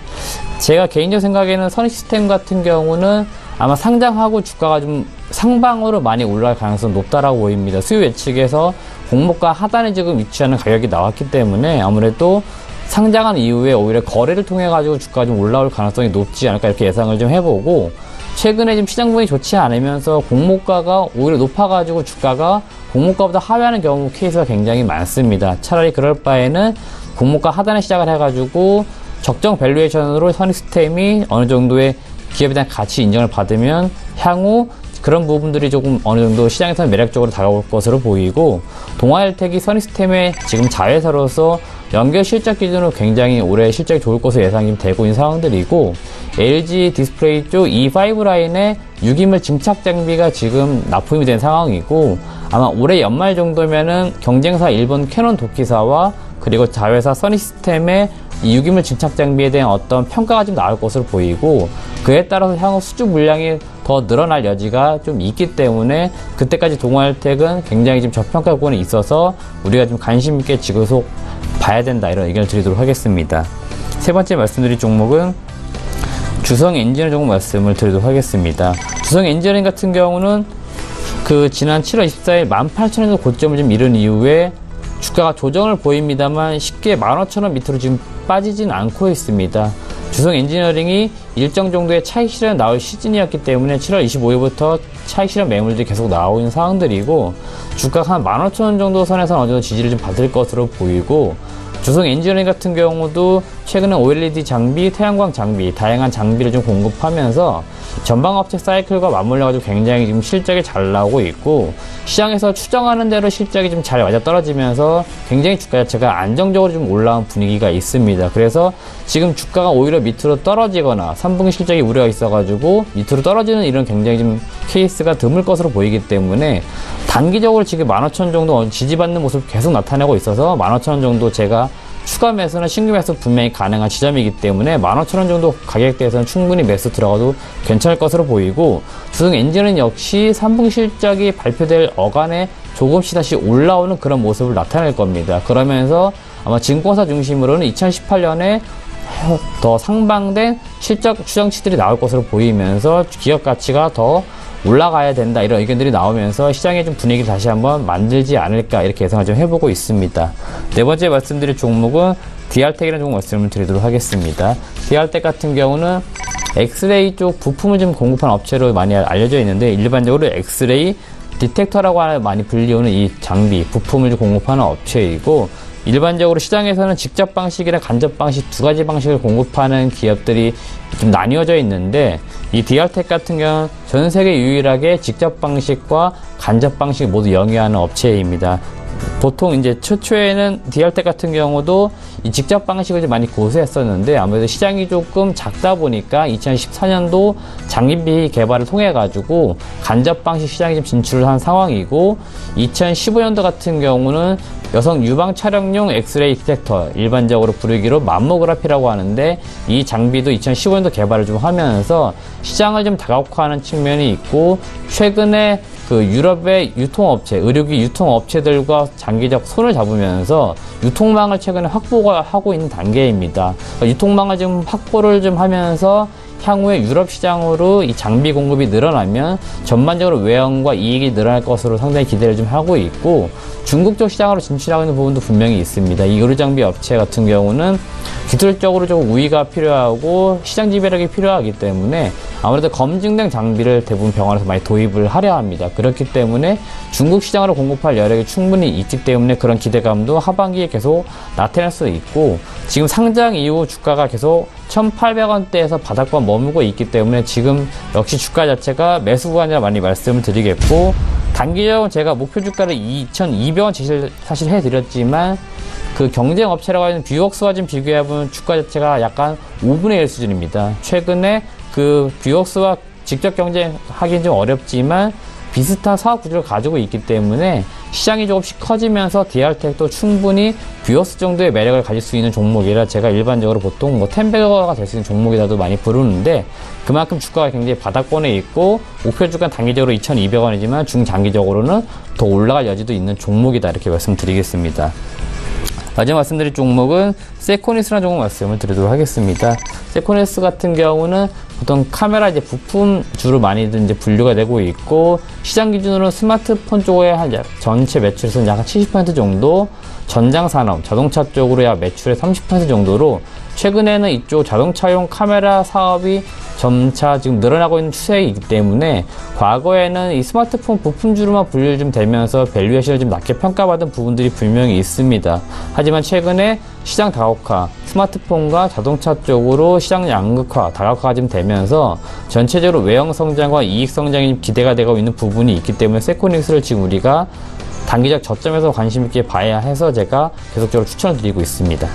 제가 개인적으로 생각에는 써니시스템 같은 경우는 아마 상장하고 주가가 좀 상방으로 많이 올라갈 가능성이 높다라고 보입니다. 수요 예측에서 공모가 하단에 지금 위치하는 가격이 나왔기 때문에 아무래도 상장한 이후에 오히려 거래를 통해 가지고 주가가 좀 올라올 가능성이 높지 않을까, 이렇게 예상을 좀 해보고, 최근에 지금 시장 분위기 좋지 않으면서 공모가가 오히려 높아가지고 주가가 공모가보다 하회하는 경우 케이스가 굉장히 많습니다. 차라리 그럴 바에는 공모가 하단에 시작을 해가지고 적정 밸류에이션으로 써니시스템이 어느 정도의 기업에 대한 가치 인정을 받으면 향후 그런 부분들이 조금 어느 정도 시장에서는 매력적으로 다가올 것으로 보이고, 동아일텍이 써니시스템의 지금 자회사로서 연결 실적 기준으로 굉장히 올해 실적이 좋을 것으로 예상이 되고 있는 상황들이고, LG 디스플레이 쪽 E5 라인의 유기물 증착 장비가 지금 납품이 된 상황이고, 아마 올해 연말 정도면은 경쟁사 일본 캐논 도키사와 그리고 자회사 써니시스템의 이 유기물 증착 장비에 대한 어떤 평가가 좀 나올 것으로 보이고, 그에 따라서 향후 수주 물량이 더 늘어날 여지가 좀 있기 때문에 그때까지 동아일텍은 굉장히 좀 저평가 구간에 있어서 우리가 좀 관심 있게 지그속 봐야 된다, 이런 의견을 드리도록 하겠습니다. 세 번째 말씀드릴 종목은 주성 엔지니어링 종목 말씀을 드리도록 하겠습니다. 주성 엔지니어링 같은 경우는 그 지난 7월 24일 18,000원 정도 고점을 좀 이룬 이후에 주가가 조정을 보입니다만 쉽게 15,000원 밑으로 지금 빠지진 않고 있습니다. 주성 엔지니어링이 일정 정도의 차익 실현 나올 시즌이었기 때문에 7월 25일부터 차익 실현 매물들이 계속 나오고 있는 상황들이고, 주가가 한 15,000원 정도 선에서 어느 정도 지지를 좀 받을 것으로 보이고, 주성 엔지니어링 같은 경우도 최근에 OLED 장비, 태양광 장비, 다양한 장비를 좀 공급하면서 전방업체 사이클과 맞물려가지고 굉장히 지금 실적이 잘 나오고 있고, 시장에서 추정하는 대로 실적이 좀 잘 맞아떨어지면서 굉장히 주가 자체가 안정적으로 좀 올라온 분위기가 있습니다. 그래서 지금 주가가 오히려 밑으로 떨어지거나 3분기 실적이 우려가 있어가지고 밑으로 떨어지는 이런 굉장히 좀 케이스가 드물 것으로 보이기 때문에 단기적으로 지금 15,000원 정도 지지받는 모습을 계속 나타내고 있어서 15,000원 정도 제가 추가 매수나 신규 매수 분명히 가능한 지점이기 때문에 15,000원 정도 가격대에서는 충분히 매수 들어가도 괜찮을 것으로 보이고, 주성 엔진은 역시 3분기 실적이 발표될 어간에 조금씩 다시 올라오는 그런 모습을 나타낼 겁니다. 그러면서 아마 증권사 중심으로는 2018년에 더 상방된 실적 추정치들이 나올 것으로 보이면서 기업 가치가 더 올라가야 된다, 이런 의견들이 나오면서 시장의 좀 분위기를 다시 한번 만들지 않을까, 이렇게 예상을 좀 해보고 있습니다. 네 번째 말씀드릴 종목은 DR텍이라는 종목 말씀을 드리도록 하겠습니다. DR텍 같은 경우는 엑스레이 쪽 부품을 좀 공급하는 업체로 많이 알려져 있는데, 일반적으로 엑스레이 디텍터라고 많이 불리우는 이 장비, 부품을 공급하는 업체이고, 일반적으로 시장에서는 직접 방식이나 간접 방식 두 가지 방식을 공급하는 기업들이 좀 나뉘어져 있는데, 이 DR텍 같은 경우는 전 세계 유일하게 직접 방식과 간접 방식을 모두 영위하는 업체입니다. 보통 이제 최초에는 DR텍 같은 경우도 이 직접 방식을 좀 많이 고수했었는데, 아무래도 시장이 조금 작다 보니까 2014년도 장비 개발을 통해 가지고 간접 방식 시장에 좀 진출을 한 상황이고, 2015년도 같은 경우는 여성 유방 촬영용 엑스레이 디텍터, 일반적으로 부르기로 맘모그라피라고 하는데, 이 장비도 2015년도 개발을 좀 하면서 시장을 좀 다각화하는 측면이 있고, 최근에 그 유럽의 유통업체, 의료기 유통업체들과 장기적 손을 잡으면서 유통망을 최근에 확보하고 있는 단계입니다. 유통망을 좀 확보를 좀 하면서 향후에 유럽 시장으로 이 장비 공급이 늘어나면 전반적으로 외형과 이익이 늘어날 것으로 상당히 기대를 좀 하고 있고, 중국 쪽 시장으로 진출하고 있는 부분도 분명히 있습니다. 이 의료장비 업체 같은 경우는 기술적으로 좀 우위가 필요하고 시장 지배력이 필요하기 때문에 아무래도 검증된 장비를 대부분 병원에서 많이 도입을 하려 합니다. 그렇기 때문에 중국 시장으로 공급할 여력이 충분히 있기 때문에 그런 기대감도 하반기에 계속 나타날 수 있고, 지금 상장 이후 주가가 계속 1,800원대에서 바닥권 머물고 있기 때문에 지금 역시 주가 자체가 매수 구간이라 많이 말씀을 드리겠고, 단기적으로 제가 목표 주가를 2,200원 제시를 사실 해드렸지만 그 경쟁 업체라고 하는 뷰웍스와 좀 비교해보면 주가 자체가 약간 5분의 1 수준입니다. 최근에 그 뷰웍스와 직접 경쟁하기는 좀 어렵지만 비슷한 사업 구조를 가지고 있기 때문에 시장이 조금씩 커지면서 DR텍도 충분히 뷰웍스 정도의 매력을 가질 수 있는 종목이라 제가 일반적으로 보통 뭐 텐베거가 될 수 있는 종목이라도 많이 부르는데, 그만큼 주가가 굉장히 바닥권에 있고 목표 주가는 단기적으로 2,200원이지만 중장기적으로는 더 올라갈 여지도 있는 종목이다, 이렇게 말씀드리겠습니다. 마지막 말씀드릴 종목은 세코닉스라는 종목 말씀을 드리도록 하겠습니다. 세코닉스 같은 경우는 보통 카메라 이제 부품주로 많이들 이제 분류가 되고 있고, 시장 기준으로는 스마트폰 쪽에 한 전체 매출에서는 약 70% 정도, 전장산업, 자동차 쪽으로 약 매출의 30% 정도로 최근에는 이쪽 자동차용 카메라 사업이 점차 지금 늘어나고 있는 추세이기 때문에 과거에는 이 스마트폰 부품주로만 분류 좀 되면서 밸류에이션을 좀 낮게 평가받은 부분들이 분명히 있습니다. 하지만 최근에 시장 다각화, 스마트폰과 자동차 쪽으로 시장 양극화, 다각화가 좀 되면서 전체적으로 외형 성장과 이익 성장이 기대가 되고 있는 부분이 있기 때문에 세코닉스를 지금 우리가 단기적 저점에서 관심 있게 봐야 해서 제가 계속적으로 추천을 드리고 있습니다.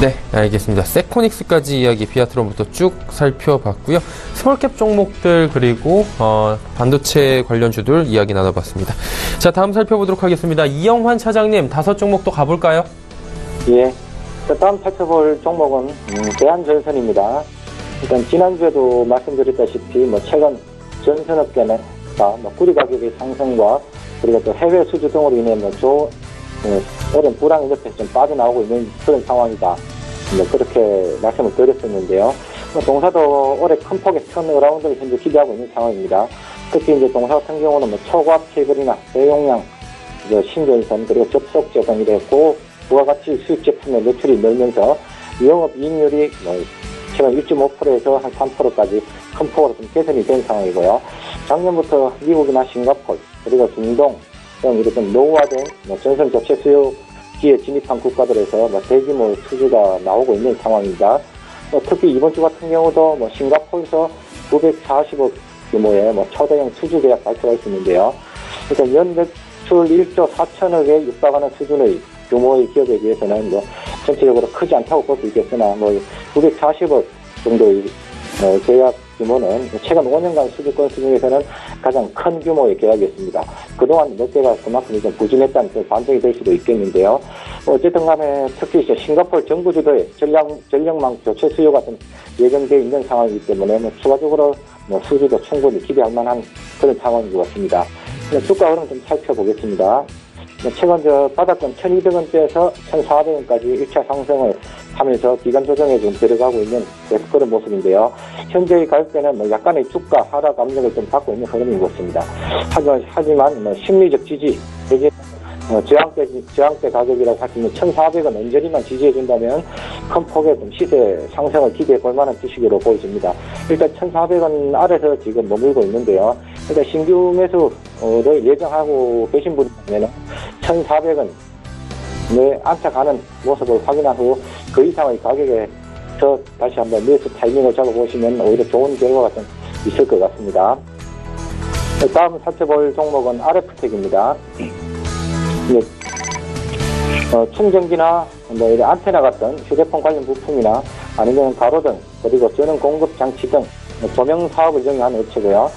네, 알겠습니다. 세코닉스까지 이야기 비아트론부터 쭉 살펴봤고요. 스몰캡 종목들 그리고 반도체 관련주들 이야기 나눠봤습니다. 자, 다음 살펴보도록 하겠습니다. 이영환 차장님, 5종목 또 가볼까요? 예. 다음 살펴볼 종목은 대한전선입니다. 일단 지난주에도 말씀드렸다시피 최근 전선업계는 구리 가격의 상승과 그리고 또 해외 수주 등으로 인해 오랜 불황 옆에서 좀 빠져나오고 있는 그런 상황이다. 그렇게 말씀을 드렸었는데요. 동사도 올해 큰 폭의 턴어라운드를 현재 기대하고 있는 상황입니다. 특히 이제 동사 같은 경우는 초고압 케이블이나 대용량 신전선 그리고 접속제 등이 됐고, 부가가치 수입 제품의 매출이 늘면서 영업 이익률이 최근 1.5%에서 한 3%까지 큰 폭으로 좀 개선이 된 상황이고요. 작년부터 미국이나 싱가포르 그리고 중동 등 이렇게 좀 노후화된 전선 교체 수요기에 진입한 국가들에서 대규모 수주가 나오고 있는 상황입니다. 특히 이번 주 같은 경우도 싱가포르에서 940억 규모의 초대형 수주 계약 발표가 있었는데요. 그러니까 연 매출 1조 4천억에 육박하는 수준의 규모의 기업에 비해서는 전체적으로 크지 않다고 볼 수 있겠으나 940억 정도의 계약 규모는 최근 5년간 수주 건수 중에서는 가장 큰 규모의 계약이었습니다. 그동안 몇 개가 그만큼 좀 부진했다는 반등이 될 수도 있겠는데요. 어쨌든 간에 특히 싱가포르 정부 주도의 전력망 교체 수요가 좀 예정되어 있는 상황이기 때문에 추가적으로 수주도 충분히 기대할 만한 그런 상황인 것 같습니다. 주가 흐름 좀 살펴보겠습니다. 최근 바닥권 1,200원대에서 1,400원까지 1차 상승을 하면서 기간 조정에 좀 들어가고 있는 그런 모습인데요. 현재의 가격대는 약간의 주가 하락 압력을 좀 받고 있는 흐름인 것 같습니다. 하지만 심리적 지지, 저항대 가격이라고 할 수 있는 1,400원 언저리만 지지해준다면 큰 폭의 좀 시세 상승을 기대해 볼 만한 주식으로 보여집니다. 일단 1,400원 아래서 지금 머물고 있는데요. 일단 신규 매수를 예정하고 계신 분이면 1,400원에 안착하는 모습을 확인한 후 그 이상의 가격에서 다시 한번 매수 타이밍을 잡아보시면 오히려 좋은 결과가 좀 있을 것 같습니다. 다음 살펴볼 종목은 RF텍입니다. 충전기나 안테나 같은 휴대폰 관련 부품이나 아니면 가로등 그리고 전원 공급 장치 등 조명 사업을 영위하는 업체고요.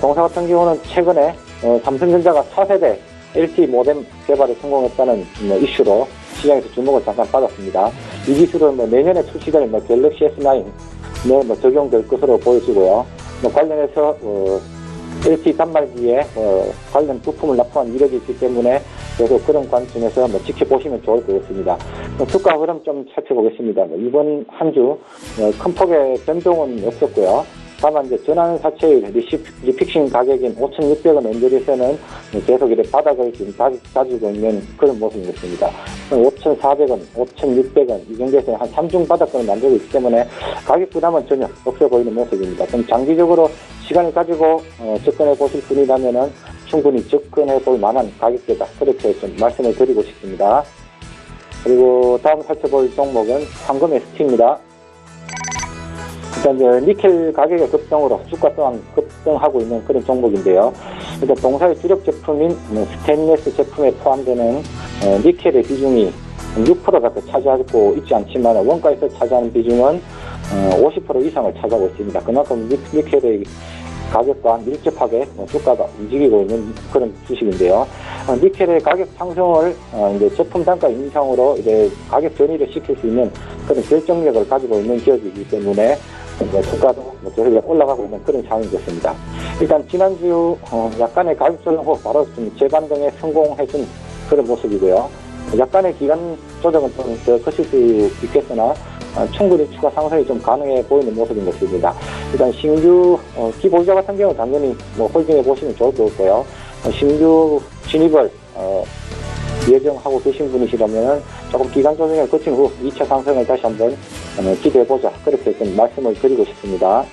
동사 같은 경우는 최근에 삼성전자가 4세대 LTE 모뎀 개발에 성공했다는 이슈로 시장에서 주목을 잠깐 받았습니다. 이 기술은 내년에 출시될 갤럭시 S9에 적용될 것으로 보여지고요. 관련해서 LTE 단말기에 관련 부품을 납품한 이력이 있기 때문에 계속 그런 관점에서 지켜보시면 좋을 것 같습니다. 주가 흐름 좀 살펴보겠습니다. 이번 한 주 큰 폭의 변동은 없었고요. 다만 이제 전환사채의 리픽싱 가격인 5,600원 언저리에서는 계속 이렇게 바닥을 지금 가지고 있는 그런 모습이었습니다. 5,400원, 5,600원 이 정도에서 한 3중 바닥권을 만들고 있기 때문에 가격 부담은 전혀 없어 보이는 모습입니다. 좀 장기적으로 시간을 가지고 접근해 보실 분이라면은 충분히 접근해 볼 만한 가격대다. 그렇게 좀 말씀을 드리고 싶습니다. 그리고 다음 살펴볼 종목은 황금 ST입니다. 일단 이제 니켈 가격의 급등으로 주가 또한 급등하고 있는 그런 종목인데요. 일단 동사의 주력 제품인 스테인리스 제품에 포함되는 니켈의 비중이 6%가 차지하고 있지 않지만 원가에서 차지하는 비중은 50% 이상을 차지하고 있습니다. 그만큼 니켈의 가격과 밀접하게 주가가 움직이고 있는 그런 주식인데요. 니켈의 가격 상승을 이제 제품 단가 인상으로 이제 가격 전이를 시킬 수 있는 그런 결정력을 가지고 있는 기업이기 때문에 주가도 계속 올라가고 있는 그런 상황이 됐습니다. 일단 지난주 약간의 가격 조정 후 바로 좀 재반등에 성공해준 그런 모습이고요. 약간의 기간 조정은 좀 더 거칠 수 있겠으나 충분히 추가 상승이 좀 가능해 보이는 모습인 것입니다. 일단 신규 기보유자 같은 경우는 당연히 홀딩해 보시면 좋을 것 같고요. 신규 진입을 예정하고 계신 분이시라면 조금 기간 조정을 거친 후 2차 상승을 다시 한번 기대해보자, 그렇게 좀 말씀을 드리고 싶습니다.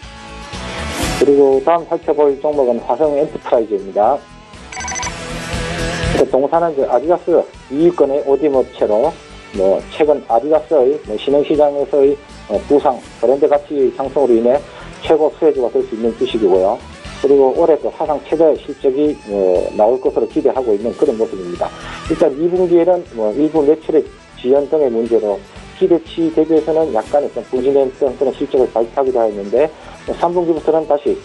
그리고 다음 살펴볼 종목은 화성 엔터프라이즈입니다. 동사는 아디다스 2위권의 오디오 업체로 최근 아디다스의 신흥시장에서의 부상, 브랜드 가치 상승으로 인해 최고 수혜주가 될 수 있는 주식이고요. 그리고 올해 또 사상 최대 실적이 나올 것으로 기대하고 있는 그런 모습입니다. 일단 2분기에는 일부 매출의 지연 등의 문제로 기대치 대비해서는 약간의 좀 부진했던 그런 실적을 발표하기도 했는데 3분기부터는 다시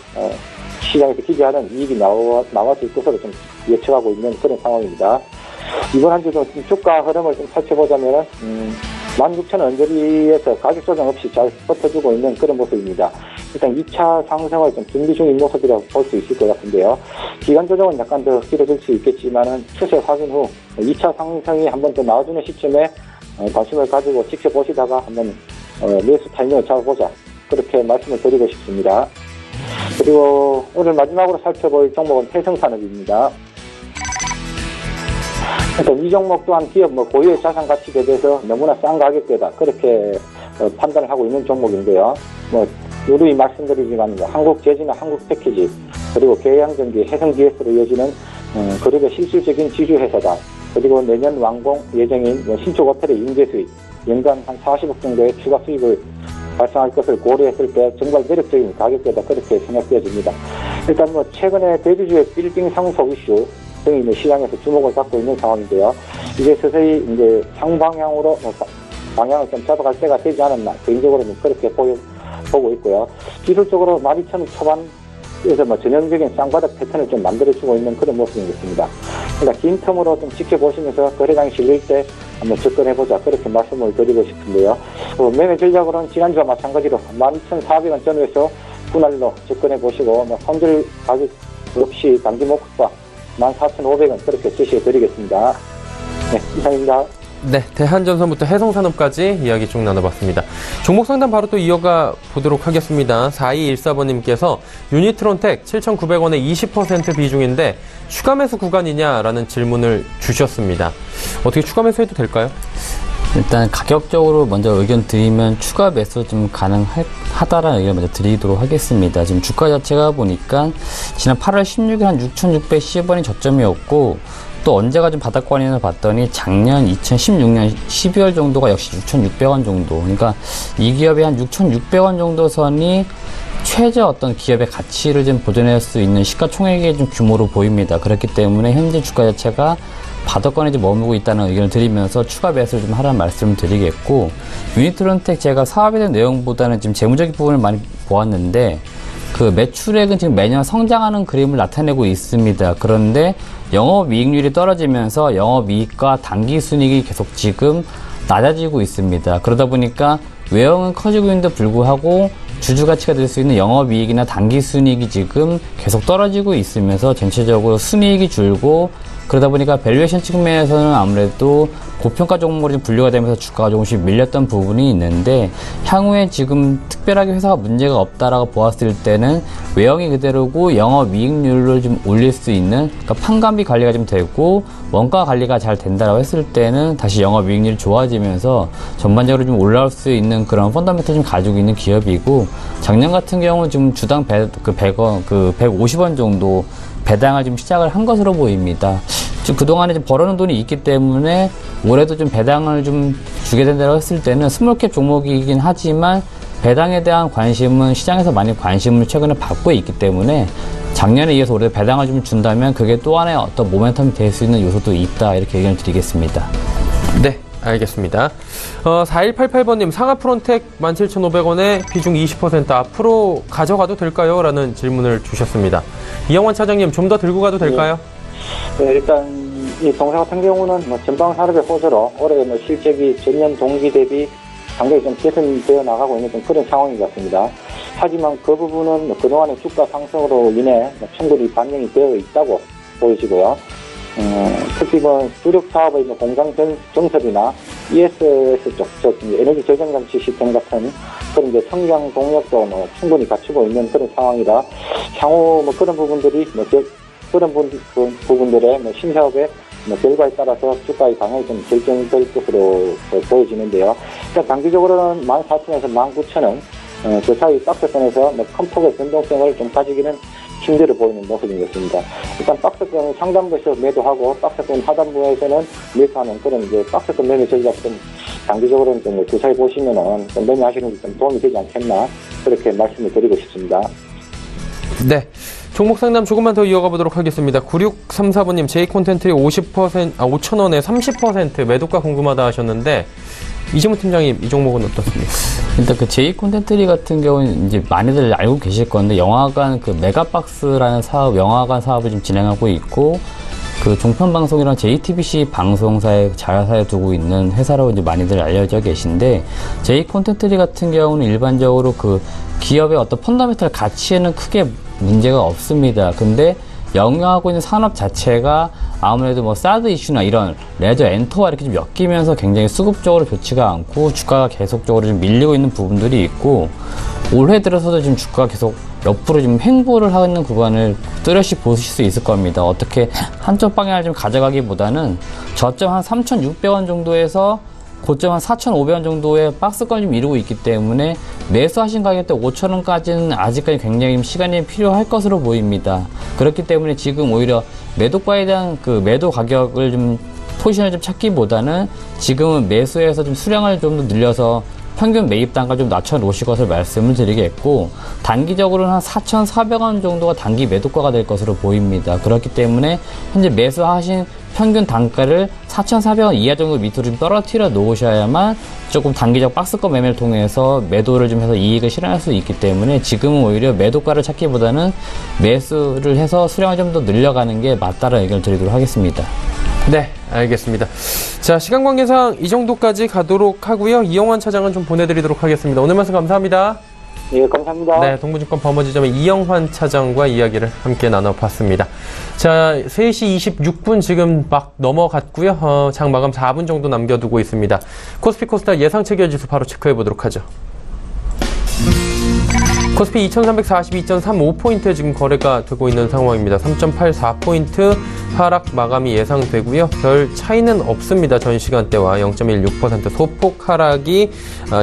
시장에서 기대하는 이익이 나와질 것으로 좀 예측하고 있는 그런 상황입니다. 이번 한 주도 주가 흐름을 좀 살펴보자면 16,000원 언저리에서 가격 조정 없이 잘 버텨주고 있는 그런 모습입니다. 일단 2차 상승을 좀 준비 중인 모습이라고 볼 수 있을 것 같은데요. 기간 조정은 약간 더 길어질 수 있겠지만은 추세 확인 후 2차 상승이 한 번 더 나와주는 시점에 관심을 가지고 지켜보시다가 한번 매수 타이밍을 잡아보자, 그렇게 말씀을 드리고 싶습니다. 그리고 오늘 마지막으로 살펴볼 종목은 해성산업입니다. 일단 이 종목 또한 기업 고유의 자산 가치 대비해서 너무나 싼 가격대다, 그렇게 판단을 하고 있는 종목인데요. 누누이 말씀드리지만 한국제지나 한국패키지 그리고 계양전기, 해성DS로 이어지는 그룹의 실질적인 지주회사다. 그리고 내년 완공 예정인 신축 호텔의 임대 수익 연간 한 40억 정도의 추가 수익을 발생할 것을 고려했을 때 정말 매력적인 가격대다, 그렇게 생각되어집니다. 일단 최근에 대주주의 빌딩 상속 이슈 등이 시장에서 주목을 받고 있는 상황인데요. 이제 서서히 이제 상방향으로 방향을 좀 잡아갈 때가 되지 않았나, 개인적으로는 그렇게 보고 있고요. 기술적으로 12,000원 초반에서 전형적인 쌍바닥 패턴을 좀 만들어주고 있는 그런 모습인 것 같습니다. 그러니까 긴 텀으로 좀 지켜보시면서 거래량이 실릴 때 한번 접근해보자, 그렇게 말씀을 드리고 싶은데요. 매매 전략으로는 지난주와 마찬가지로 12,400원 전후에서 분할로 접근해보시고 손절 가격 없이 단기 목표가 14,500원 그렇게 제시해드리겠습니다. 네, 이상입니다. 네, 대한전선부터 해성산업까지 이야기 쭉 나눠봤습니다. 종목 상담 바로 또 이어가 보도록 하겠습니다. 4214번님께서 유니트론텍 7,900원에 20% 비중인데 추가 매수 구간이냐라는 질문을 주셨습니다. 어떻게 추가 매수해도 될까요? 일단 가격적으로 먼저 의견 드리면 추가 매수 좀 가능하다라는 의견 먼저 드리도록 하겠습니다. 지금 주가 자체가 보니까 지난 8월 16일 한 6,610원이 저점이었고, 또 언제가 좀 바닥권이나 봤더니 작년 2016년 12월 정도가 역시 6,600원 정도. 그러니까 이 기업이 한 6,600원 정도 선이 최저 어떤 기업의 가치를 좀 보존할 수 있는 시가총액의 좀 규모로 보입니다. 그렇기 때문에 현재 주가 자체가 바닥권에 좀 머물고 있다는 의견을 드리면서 추가 매수를 좀 하라는 말씀을 드리겠고, 유니트론텍 제가 사업에 대한 내용보다는 지금 재무적인 부분을 많이 보았는데 그 매출액은 지금 매년 성장하는 그림을 나타내고 있습니다. 그런데 영업이익률이 떨어지면서 영업이익과 당기순이익이 계속 지금 낮아지고 있습니다. 그러다 보니까 외형은 커지고 있는데 불구하고 주주가치가 될 수 있는 영업이익이나 당기순이익이 지금 계속 떨어지고 있으면서 전체적으로 순이익이 줄고, 그러다 보니까 밸류에이션 측면에서는 아무래도 고평가 종목으로 분류가 되면서 주가가 조금씩 밀렸던 부분이 있는데, 향후에 지금 특별하게 회사가 문제가 없다라고 보았을 때는 외형이 그대로고 영업이익률을 좀 올릴 수 있는, 그러니까 판관비 관리가 좀 되고 원가 관리가 잘 된다라고 했을 때는 다시 영업이익률이 좋아지면서 전반적으로 좀 올라올 수 있는 그런 펀더멘털을 좀 가지고 있는 기업이고, 작년 같은 경우 지금 주당 150원 정도 배당을 좀 시작을 한 것으로 보입니다. 좀 그동안에 좀 벌어놓은 돈이 있기 때문에 올해도 좀 배당을 좀 주게 된다고 했을 때는 스몰캡 종목이긴 하지만 배당에 대한 관심은 시장에서 많이 관심을 최근에 받고 있기 때문에 작년에 이어서 올해 배당을 좀 준다면 그게 또 하나의 어떤 모멘텀이 될 수 있는 요소도 있다, 이렇게 의견을 드리겠습니다. 네, 알겠습니다. 4188번님, 상하 프론텍 17,500원에 비중 20% 앞으로 가져가도 될까요? 라는 질문을 주셨습니다. 이영환 차장님, 좀 더 들고 가도 될까요? 네, 일단 이 동사 같은 경우는 전방 산업의 호재로 올해 실적이 전년 동기 대비 상당히 좀 개선되어 나가고 있는 좀 그런 상황인 것 같습니다. 하지만 그 부분은 그동안의 주가 상승으로 인해 충분히 반영이 되어 있다고 보여지고요. 특히 주력 사업의 공장 정설이나 ESS 쪽, 즉 에너지 저장 장치 시스템 같은 그런 이제 성장 동력도 충분히 갖추고 있는 그런 상황이라 향후 그런 부분들이 그런 부분들의 신사업의 결과에 따라서 주가의 방향이 좀 결정될 것으로 보여지는데요. 일단 단기적으로는 14,000원에서 19,000원, 그 사이 박스권에서 큰 폭의 변동성을 좀 가지기는 힘들어 보이는 모습인 것 같습니다. 일단 박스권 상단부에서 매도하고 박스권 하단부에서는 매수하는 그런 이제 박스권 매매 전략 좀 단기적으로는 좀 주사위 보시면은 좀 매매하시는 데 좀 도움이 되지 않겠나, 그렇게 말씀을 드리고 싶습니다. 네. 종목 상담 조금만 더 이어가 보도록 하겠습니다. 9634번님, J콘텐트리 5,000원에 30% 매도가 궁금하다 하셨는데, 이재무 팀장님, 이 종목은 어떻습니까? 일단 그 J콘텐트리 같은 경우는 이제 많이들 알고 계실 건데, 영화관 그 메가박스라는 사업, 영화관 사업을 좀 진행하고 있고, 그 종편방송이랑 JTBC 방송사의 자회사에 두고 있는 회사로 이제 많이들 알려져 계신데, J콘텐트리 같은 경우는 일반적으로 그 기업의 어떤 펀더멘털 가치에는 크게 문제가 없습니다. 근데 영위하고 있는 산업 자체가 아무래도 사드 이슈나 이런 레저 엔터와 이렇게 좀 엮이면서 굉장히 수급적으로 좋지가 않고 주가가 계속적으로 좀 밀리고 있는 부분들이 있고, 올해 들어서도 지금 주가가 계속 옆으로 좀 횡보를 하는 구간을 뚜렷이 보실 수 있을 겁니다. 어떻게 한쪽 방향을 좀 가져가기보다는 저점 한 3,600원 정도에서 고점 한 4,500원 정도의 박스권을 좀 이루고 있기 때문에 매수하신 가격대 5,000원까지는 아직까지 굉장히 시간이 필요할 것으로 보입니다. 그렇기 때문에 지금 오히려 매도가에 대한 그 매도 가격을 좀 포지션을 좀 찾기보다는 지금은 매수해서 좀 수량을 좀 더 늘려서 평균 매입 단가 좀 낮춰놓으실 것을 말씀을 드리겠고, 단기적으로는 한 4,400원 정도가 단기 매도가가 될 것으로 보입니다. 그렇기 때문에 현재 매수하신 평균 단가를 4,400원 이하 정도 밑으로 좀 떨어뜨려 놓으셔야만 조금 단기적 박스권 매매를 통해서 매도를 좀 해서 이익을 실현할 수 있기 때문에 지금은 오히려 매도가를 찾기보다는 매수를 해서 수량을 좀 더 늘려가는 게 맞다라는 의견을 드리도록 하겠습니다. 네, 알겠습니다. 자, 시간 관계상 이 정도까지 가도록 하고요. 이영환 차장은 좀 보내드리도록 하겠습니다. 오늘 말씀 감사합니다. 예, 감사합니다. 네, 동부증권 범어지점의 이영환 차장과 이야기를 함께 나눠봤습니다. 자, 3시 26분 지금 막 넘어갔고요. 장 마감 4분 정도 남겨두고 있습니다. 코스피 코스닥 예상 체결지수 바로 체크해 보도록 하죠. 코스피 2342.35포인트에 지금 거래가 되고 있는 상황입니다. 3.84포인트 하락 마감이 예상되고요. 별 차이는 없습니다. 전 시간대와 0.16% 소폭 하락이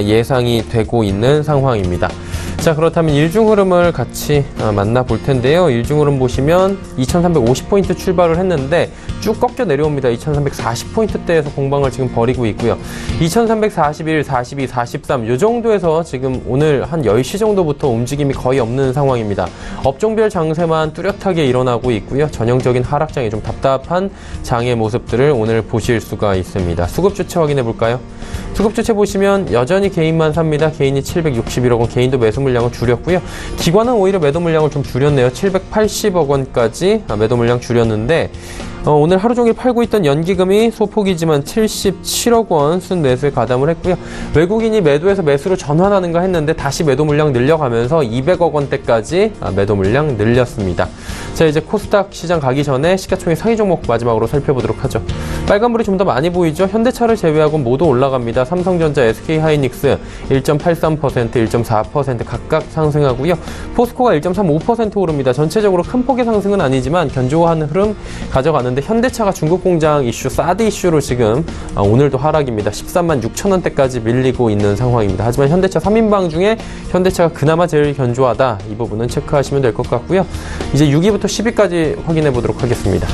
예상이 되고 있는 상황입니다. 자, 그렇다면 일중 흐름을 같이 만나볼 텐데요. 일중 흐름 보시면 2350포인트 출발을 했는데 쭉 꺾여 내려옵니다. 2340포인트대에서 공방을 지금 벌이고 있고요. 2341, 42, 43 이 정도에서 지금 오늘 한 10시 정도부터 움직임이 거의 없는 상황입니다. 업종별 장세만 뚜렷하게 일어나고 있고요. 전형적인 하락장이 좀 답답한 장의 모습들을 오늘 보실 수가 있습니다. 수급 주체 확인해 볼까요? 수급 주체 보시면 여전히 개인만 삽니다. 개인이 761억 원, 개인도 매수 물량을 줄였고요. 기관은 오히려 매도 물량을 좀 줄였네요. 780억 원까지 매도 물량 줄였는데 오늘 하루 종일 팔고 있던 연기금이 소폭이지만 77억 원 순매수에 가담을 했고요. 외국인이 매도에서 매수로 전환하는가 했는데 다시 매도 물량 늘려가면서 200억 원대까지 매도 물량 늘렸습니다. 자, 이제 코스닥 시장 가기 전에 시가총액 상위 종목 마지막으로 살펴보도록 하죠. 빨간불이 좀 더 많이 보이죠? 현대차를 제외하고 모두 올라갑니다. 삼성전자, SK하이닉스 1.83%, 1.4% 각각 상승하고요. 포스코가 1.35% 오릅니다. 전체적으로 큰 폭의 상승은 아니지만 견조한 흐름 가져가는데 현대차가 중국 공장 이슈, 사드 이슈로 지금 오늘도 하락입니다. 13만 6천 원대까지 밀리고 있는 상황입니다. 하지만 현대차 3인방 중에 현대차가 그나마 제일 견조하다. 이 부분은 체크하시면 될 것 같고요. 이제 6위부터 10위까지 확인해 보도록 하겠습니다.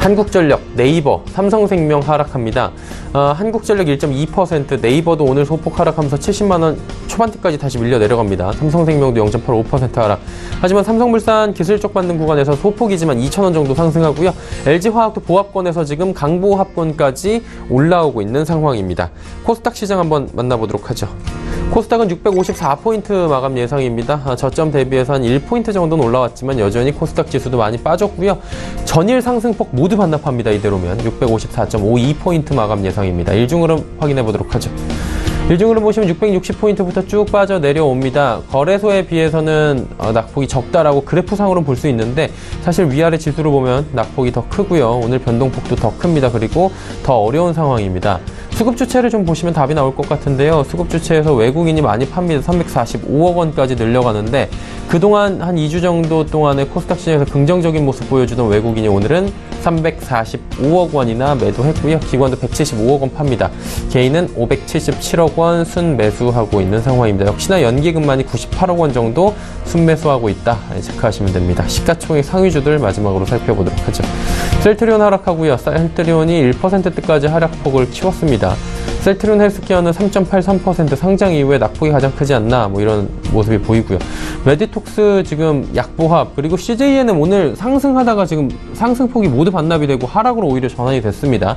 한국전력, 네이버, 삼성생명 하락합니다. 한국전력 1.2%, 네이버도 오늘 소폭 하락하면서 70만원 초반대까지 다시 밀려 내려갑니다. 삼성생명도 0.85% 하락. 하지만 삼성물산 기술적 반등 구간에서 소폭이지만 2,000원 정도 상승하고요. LG화학도 보합권에서 지금 강보합권까지 올라오고 있는 상황입니다. 코스닥 시장 한번 만나보도록 하죠. 코스닥은 654포인트 마감 예상입니다. 저점 대비해서 한 1포인트 정도는 올라왔지만 여전히 코스닥 지수도 많이 빠졌고요. 전일 상승폭 모두 반납합니다. 이대로면 654.52포인트 마감 예상입니다. 일중흐름 확인해 보도록 하죠. 일중흐름 보시면 660포인트부터 쭉 빠져 내려옵니다. 거래소에 비해서는 낙폭이 적다라고 그래프상으로 볼 수 있는데 사실 위아래 지수로 보면 낙폭이 더 크고요. 오늘 변동폭도 더 큽니다. 그리고 더 어려운 상황입니다. 수급 주체를 좀 보시면 답이 나올 것 같은데요. 수급 주체에서 외국인이 많이 팝니다. 345억 원까지 늘려가는데 그동안 한 2주 정도 동안에 코스닥 시장에서 긍정적인 모습 보여주던 외국인이 오늘은 345억 원이나 매도했고요. 기관도 175억 원 팝니다. 개인은 577억 원 순매수하고 있는 상황입니다. 역시나 연기금만이 98억 원 정도 순매수하고 있다. 체크하시면 됩니다. 시가총액 상위주들 마지막으로 살펴보도록 하죠. 셀트리온 하락하고요. 셀트리온이 1%대까지 하락폭을 키웠습니다. 셀트리온 헬스케어는 3.83% 상장 이후에 낙폭이 가장 크지 않나 이런 모습이 보이고요. 메디톡스 지금 약보합 그리고 CJN은 오늘 상승하다가 지금 상승폭이 모두 반납이 되고 하락으로 오히려 전환이 됐습니다.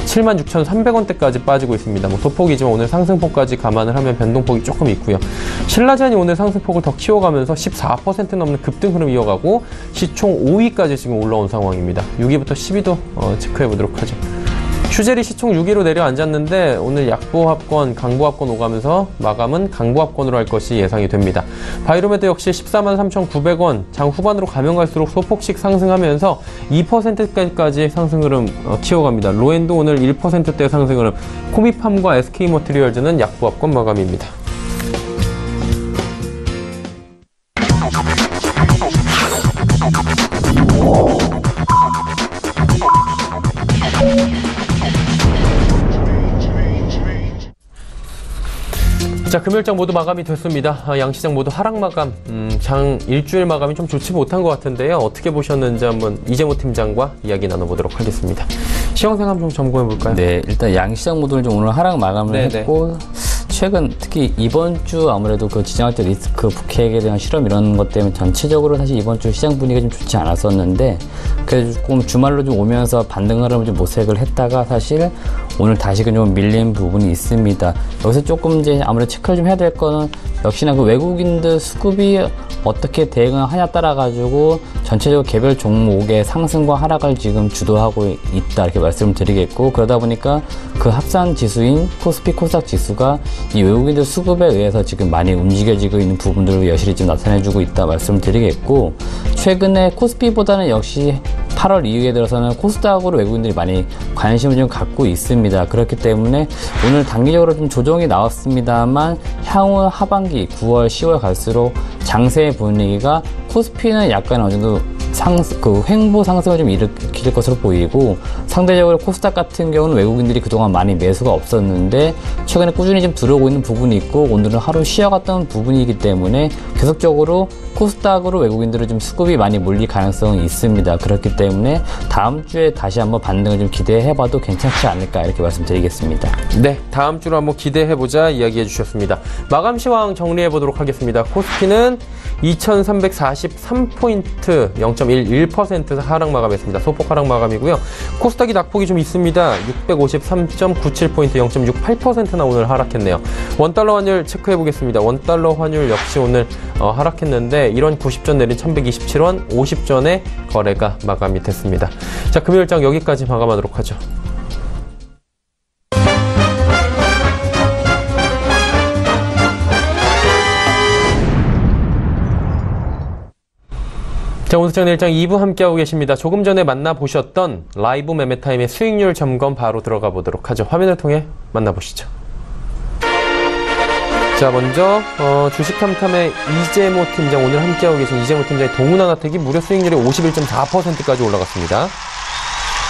76,300원대까지 빠지고 있습니다. 소폭이지만 오늘 상승폭까지 감안을 하면 변동폭이 조금 있고요. 신라젠이 오늘 상승폭을 더 키워가면서 14% 넘는 급등 흐름 이어가고 시총 5위까지 지금 올라온 상황입니다. 6위부터 10위도 체크해 보도록 하죠. 슈젤이 시총 6위로 내려앉았는데 오늘 약보합권, 강보합권 오가면서 마감은 강보합권으로 할 것이 예상이 됩니다. 바이로메드 역시 143,900원, 장 후반으로 가면 갈수록 소폭씩 상승하면서 2%까지 상승 흐름 키워갑니다. 로엔도 오늘 1%대 상승 흐름, 코미팜과 SK머티리얼즈는 약보합권 마감입니다. 자, 금요일장 모두 마감이 됐습니다. 양시장 모두 하락 마감, 장 일주일 마감이 좀 좋지 못한 것 같은데요. 어떻게 보셨는지 한번 이재모 팀장과 이야기 나눠보도록 하겠습니다. 시황상 한번 좀 점검해볼까요? 네, 일단 양시장 모두는 좀 오늘 하락 마감을 했고 최근 특히 이번 주 아무래도 그 지정학적 리스크 북핵에 대한 실험 이런 것 때문에 전체적으로 사실 이번 주 시장 분위기가 좀 좋지 않았었는데 그래도 조금 주말로 좀 오면서 반등 흐름을 좀 모색을 했다가 사실 오늘 다시금 좀 밀린 부분이 있습니다. 여기서 조금 이제 아무래도 체크를 좀 해야 될 거는 역시나 그 외국인들 수급이 어떻게 대응을 하냐 따라 가지고 전체적으로 개별 종목의 상승과 하락을 지금 주도하고 있다 이렇게 말씀을 드리겠고 그러다 보니까 그 합산 지수인 코스피 코스닥 지수가 이 외국인들 수급에 의해서 지금 많이 움직여지고 있는 부분들을 여실히 좀 나타내주고 있다 말씀을 드리겠고 최근에 코스피보다는 역시 8월 이후에 들어서는 코스닥으로 외국인들이 많이 관심을 좀 갖고 있습니다. 그렇기 때문에 오늘 단기적으로 좀 조정이 나왔습니다만 향후 하반기 9월, 10월 갈수록 장세의 분위기가 코스피는 약간 어느 정도 횡보 상승을 좀 일으킬 것으로 보이고 상대적으로 코스닥 같은 경우는 외국인들이 그동안 많이 매수가 없었는데 최근에 꾸준히 좀 들어오고 있는 부분이 있고 오늘은 하루 쉬어갔던 부분이기 때문에 계속적으로 코스닥으로 외국인들은 좀 수급이 많이 몰릴 가능성이 있습니다. 그렇기 때문에 다음 주에 다시 한번 반등을 좀 기대해봐도 괜찮지 않을까 이렇게 말씀드리겠습니다. 네, 다음 주로 한번 기대해보자 이야기해 주셨습니다. 마감 시황 정리해보도록 하겠습니다. 코스피는 2343포인트 0.11% 하락 마감했습니다. 소폭 하락 마감이고요. 코스닥이 낙폭이 좀 있습니다. 653.97포인트 0.68%나 오늘 하락했네요. 원달러 환율 체크해보겠습니다. 원달러 환율 역시 오늘 하락했는데 이런 90전 내린 1127원 50전에 거래가 마감이 됐습니다. 자, 금요일장 여기까지 마감하도록 하죠. 자, 오늘 시장 내일장 2부 함께하고 계십니다. 조금 전에 만나보셨던 라이브 매매타임의 수익률 점검 바로 들어가 보도록 하죠. 화면을 통해 만나보시죠. 자, 먼저 주식탐탐의 이재모 팀장, 오늘 함께하고 계신 이재모 팀장의 동훈하나택이 무려 수익률이 51.4%까지 올라갔습니다.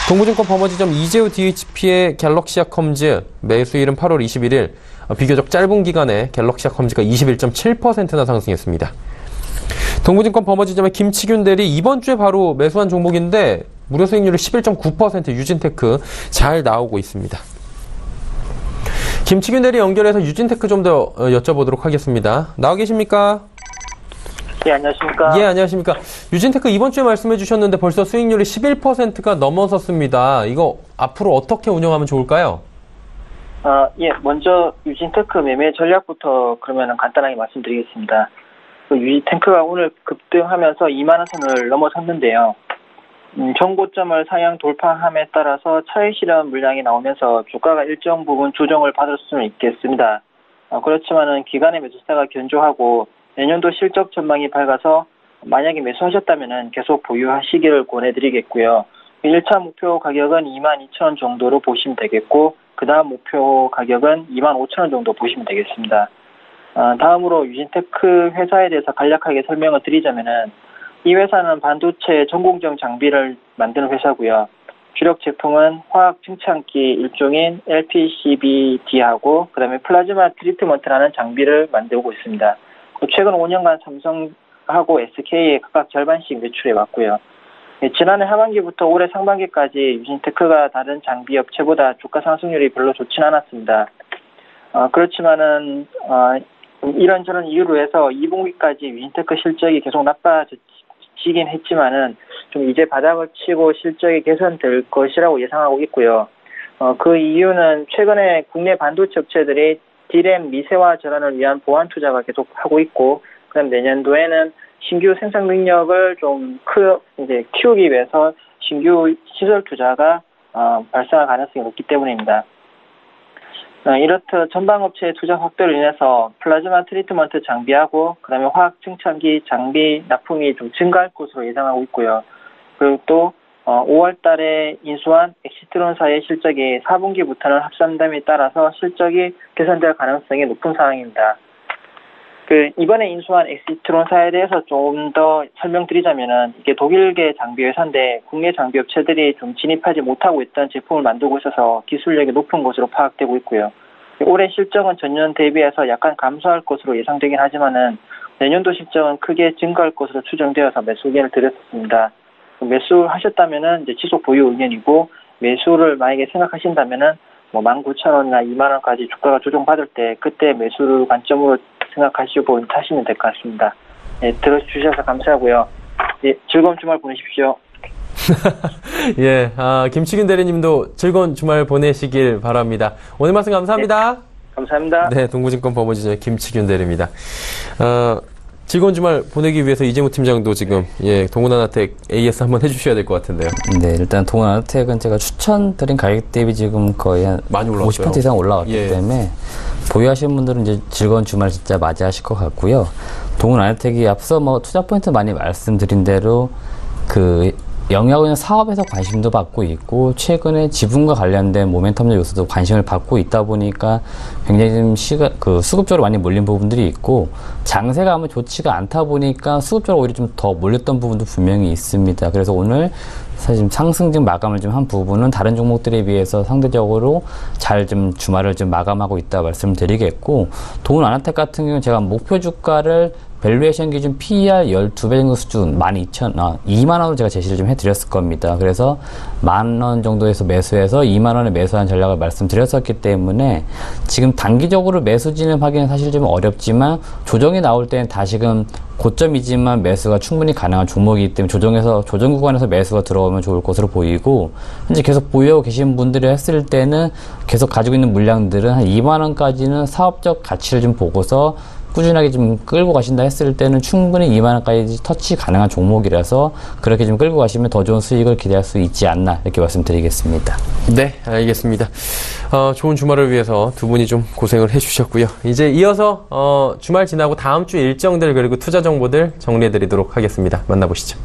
동부증권 버머지점 이재우 DHP의 갤럭시아 컴즈 매수일은 8월 21일, 비교적 짧은 기간에 갤럭시아 컴즈가 21.7%나 상승했습니다. 동부증권 버머지점의 김치균 대리 이번 주에 바로 매수한 종목인데 무료 수익률이 11.9% 유진테크 잘 나오고 있습니다. 김치균 대리 연결해서 유진테크 좀 더 여쭤보도록 하겠습니다. 나와 계십니까? 예, 안녕하십니까? 예, 안녕하십니까? 유진테크 이번 주에 말씀해 주셨는데 벌써 수익률이 11%가 넘어섰습니다. 이거 앞으로 어떻게 운영하면 좋을까요? 예, 먼저 유진테크 매매 전략부터 그러면 간단하게 말씀드리겠습니다. 유진테크가 오늘 급등하면서 2만 원 선을 넘어섰는데요. 정고점을 상향 돌파함에 따라서 차익 실현 물량이 나오면서 주가가 일정 부분 조정을 받을 수는 있겠습니다. 그렇지만은 기간의 매수세가 견조하고 내년도 실적 전망이 밝아서 만약에 매수하셨다면은 계속 보유하시기를 권해드리겠고요. 1차 목표 가격은 22,000원 정도로 보시면 되겠고, 그 다음 목표 가격은 25,000원 정도 보시면 되겠습니다. 다음으로 유진테크 회사에 대해서 간략하게 설명을 드리자면은, 이 회사는 반도체 전공정 장비를 만드는 회사고요. 주력 제품은 화학 증창기 일종인 LPCVD하고 그다음에 플라즈마 트리트먼트라는 장비를 만들고 있습니다. 최근 5년간 삼성하고 SK에 각각 절반씩 매출해 왔고요. 지난해 하반기부터 올해 상반기까지 유진테크가 다른 장비 업체보다 주가 상승률이 별로 좋진 않았습니다. 그렇지만은 이런저런 이유로 해서 2분기까지 유진테크 실적이 계속 나빠지긴 했지만은 좀 이제 바닥을 치고 실적이 개선될 것이라고 예상하고 있고요. 그 이유는 최근에 국내 반도체 업체들이 D램 미세화 전환을 위한 보안 투자가 계속 하고 있고, 그다음 내년도에는 신규 생산 능력을 좀 키우기 위해서 신규 시설 투자가 발생할 가능성이 높기 때문입니다. 이렇듯 전방업체의 투자 확대로 인해서 플라즈마 트리트먼트 장비하고 그다음에 화학 증창기 장비 납품이 좀 증가할 것으로 예상하고 있고요. 그리고 또 5월 달에 인수한 엑시트론사의 실적이 4분기부터는 합산됨에 따라서 실적이 개선될 가능성이 높은 상황입니다. 이번에 인수한 엑시트론사에 대해서 좀 더 설명드리자면은, 이게 독일계 장비 회사인데 국내 장비 업체들이 좀 진입하지 못하고 있던 제품을 만들고 있어서 기술력이 높은 것으로 파악되고 있고요. 올해 실적은 전년 대비해서 약간 감소할 것으로 예상되긴 하지만은 내년도 실적은 크게 증가할 것으로 추정되어서 매수 의견을 드렸습니다. 매수하셨다면은 이제 지속 보유 의견이고, 매수를 만약에 생각하신다면은 19,000원이나 2만 원까지 주가가 조정받을 때 그때 매수를 관점으로 생각하시고 하시면 될 것 같습니다. 네, 들어주셔서 감사하고요. 네, 즐거운 주말 보내십시오. 예, 김치균 대리님도 즐거운 주말 보내시길 바랍니다. 오늘 말씀 감사합니다. 네, 감사합니다. 네, 동부증권 범어지주의 김치균 대리입니다. 즐거운 주말 보내기 위해서 이재무 팀장도 지금 동훈하나텍 AS 한번 해주셔야 될 것 같은데요. 네, 일단 동훈하나텍은 제가 추천드린 가격 대비 지금 거의 한 많이 올라왔어요. 50% 이상 올라왔기 때문에 보유하시는 분들은 이제 즐거운 주말 진짜 맞이하실 것 같고요. 동훈하나텍이 앞서 투자 포인트 많이 말씀드린 대로 영위하고 있는 사업에서 관심도 받고 있고, 최근에 지분과 관련된 모멘텀적 요소도 관심을 받고 있다 보니까 굉장히 좀 수급적으로 많이 몰린 부분들이 있고, 장세가 아마 좋지가 않다 보니까 수급적으로 오히려 좀 더 몰렸던 부분도 분명히 있습니다. 그래서 오늘 사실 상승 마감을 한 부분은 다른 종목들에 비해서 상대적으로 잘 주말을 마감하고 있다 말씀드리겠고, 동훈아나텍 같은 경우는 제가 목표 주가를 밸류에이션 기준 PER 12배 정도 수준 2만원으로 제가 제시를 해드렸을 겁니다. 그래서 10,000원 정도에서 매수해서 2만원에 매수한 전략을 말씀드렸었기 때문에 지금 단기적으로 매수 진입하기는 사실 좀 어렵지만, 조정이 나올 때는 다시금 고점이지만 매수가 충분히 가능한 종목이기 때문에 조정 구간에서 매수가 들어오면 좋을 것으로 보이고, 현재 계속 보유하고 계신 분들이 했을 때는 계속 가지고 있는 물량들은 한 2만원까지는 사업적 가치를 보고서 꾸준하게 끌고 가신다 했을 때는 충분히 2만원까지 터치 가능한 종목이라서 그렇게 끌고 가시면 더 좋은 수익을 기대할 수 있지 않나, 이렇게 말씀드리겠습니다. 네, 알겠습니다. 좋은 주말을 위해서 두 분이 좀 고생을 해주셨고요. 이제 이어서 주말 지나고 다음 주 일정들 그리고 투자 정보들 정리해드리도록 하겠습니다. 만나보시죠.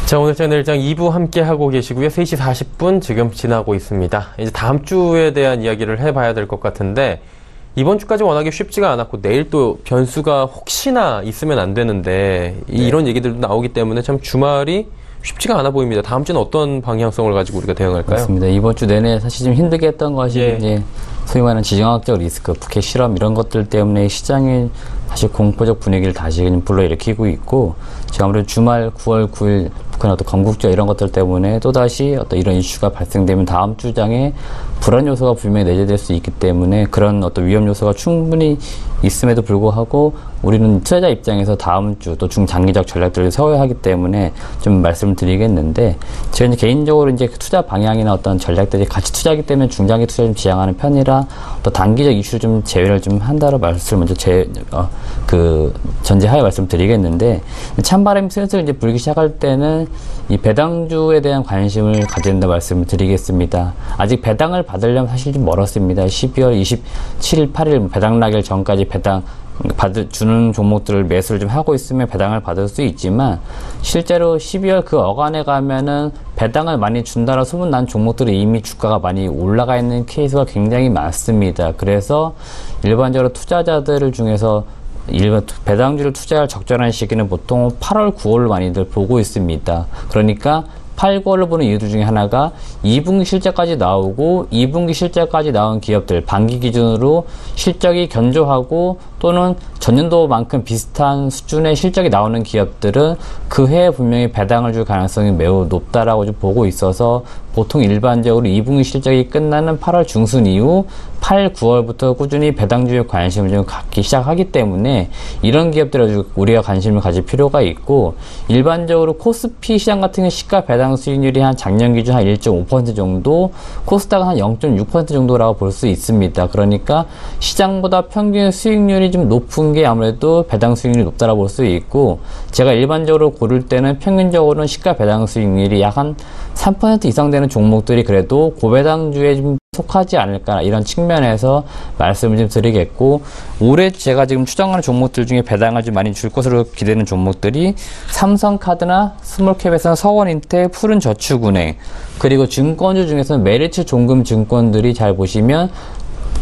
자, 오늘 채널장 2부 함께 하고 계시고요. 3시 40분 지금 지나고 있습니다. 이제 다음 주에 대한 이야기를 해봐야 될 것 같은데, 이번 주까지 워낙에 쉽지가 않았고 내일 또 변수가 혹시나 있으면 안 되는데 이런 얘기들도 나오기 때문에 참 주말이 쉽지가 않아 보입니다. 다음 주는 어떤 방향성을 가지고 우리가 대응할까요? 맞습니다. 이번 주 내내 사실 좀 힘들게 했던 것이 이제 소위 말하는 지정학적 리스크, 북핵 실험 이런 것들 때문에 시장이 사실 공포적 분위기를 다시 불러일으키고 있고, 지금 아무래도 주말 9월 9일 북한 어떤 건국절 이런 것들 때문에 또다시 어떤 이런 이슈가 발생되면 다음 주장에 불안 요소가 분명히 내재될 수 있기 때문에 그런 어떤 위험 요소가 충분히 있음에도 불구하고 우리는 투자자 입장에서 다음 주 또 중장기적 전략들을 세워야 하기 때문에 좀 말씀을 드리겠는데, 제가 이제 개인적으로 이제 투자 방향이나 어떤 전략들이 같이 투자하기 때문에 중장기 투자 좀 지향하는 편이라 또 단기적 이슈를 좀 제외를 좀 한다로 말씀을 먼저 전제하에 말씀드리겠는데, 찬바람이 슬슬 이제 불기 시작할 때는 이 배당주에 대한 관심을 가져야 된다 말씀을 드리겠습니다. 아직 배당을 받으려면 사실 좀 멀었습니다. 12월 27일, 8일 배당 나길 전까지 배당 주는 종목들을 매수를 좀 하고 있으면 배당을 받을 수 있지만, 실제로 12월 그 어간에 가면은 배당을 많이 준다라 소문난 종목들이 이미 주가가 많이 올라가 있는 케이스가 굉장히 많습니다. 그래서 일반적으로 투자자들 중에서 일반 배당주를 투자할 적절한 시기는 보통 8월, 9월을 많이들 보고 있습니다. 그러니까 8, 9월을 보는 이유들 중에 하나가 2분기 실적까지 나오고 2분기 실적까지 나온 기업들, 반기 기준으로 실적이 견조하고 또는 전년도만큼 비슷한 수준의 실적이 나오는 기업들은 그 해에 분명히 배당을 줄 가능성이 매우 높다라고 좀 보고 있어서, 보통 일반적으로 2분기 실적이 끝나는 8월 중순 이후 8, 9월부터 꾸준히 배당주에 관심을 좀 갖기 시작하기 때문에 이런 기업들에 우리가 관심을 가질 필요가 있고, 일반적으로 코스피 시장 같은 경우 시가 배당 수익률이 한 작년 기준 한 1.5% 정도, 코스닥은 한 0.6% 정도라고 볼 수 있습니다. 그러니까 시장보다 평균 수익률이 좀 높은 게 아무래도 배당 수익률이 높다라고 볼 수 있고, 제가 일반적으로 고를 때는 평균적으로는 시가 배당 수익률이 약 한 3% 이상 되는 종목들이 그래도 고배당주에 좀 속하지 않을까, 이런 측면에서 말씀을 좀 드리겠고, 올해 제가 지금 추정하는 종목들 중에 배당을 좀 많이 줄 것으로 기대되는 종목들이 삼성카드나 스몰캡에서는 서원인텍, 푸른저축은행, 그리고 증권주 중에서는 메리츠 종금증권들이 잘 보시면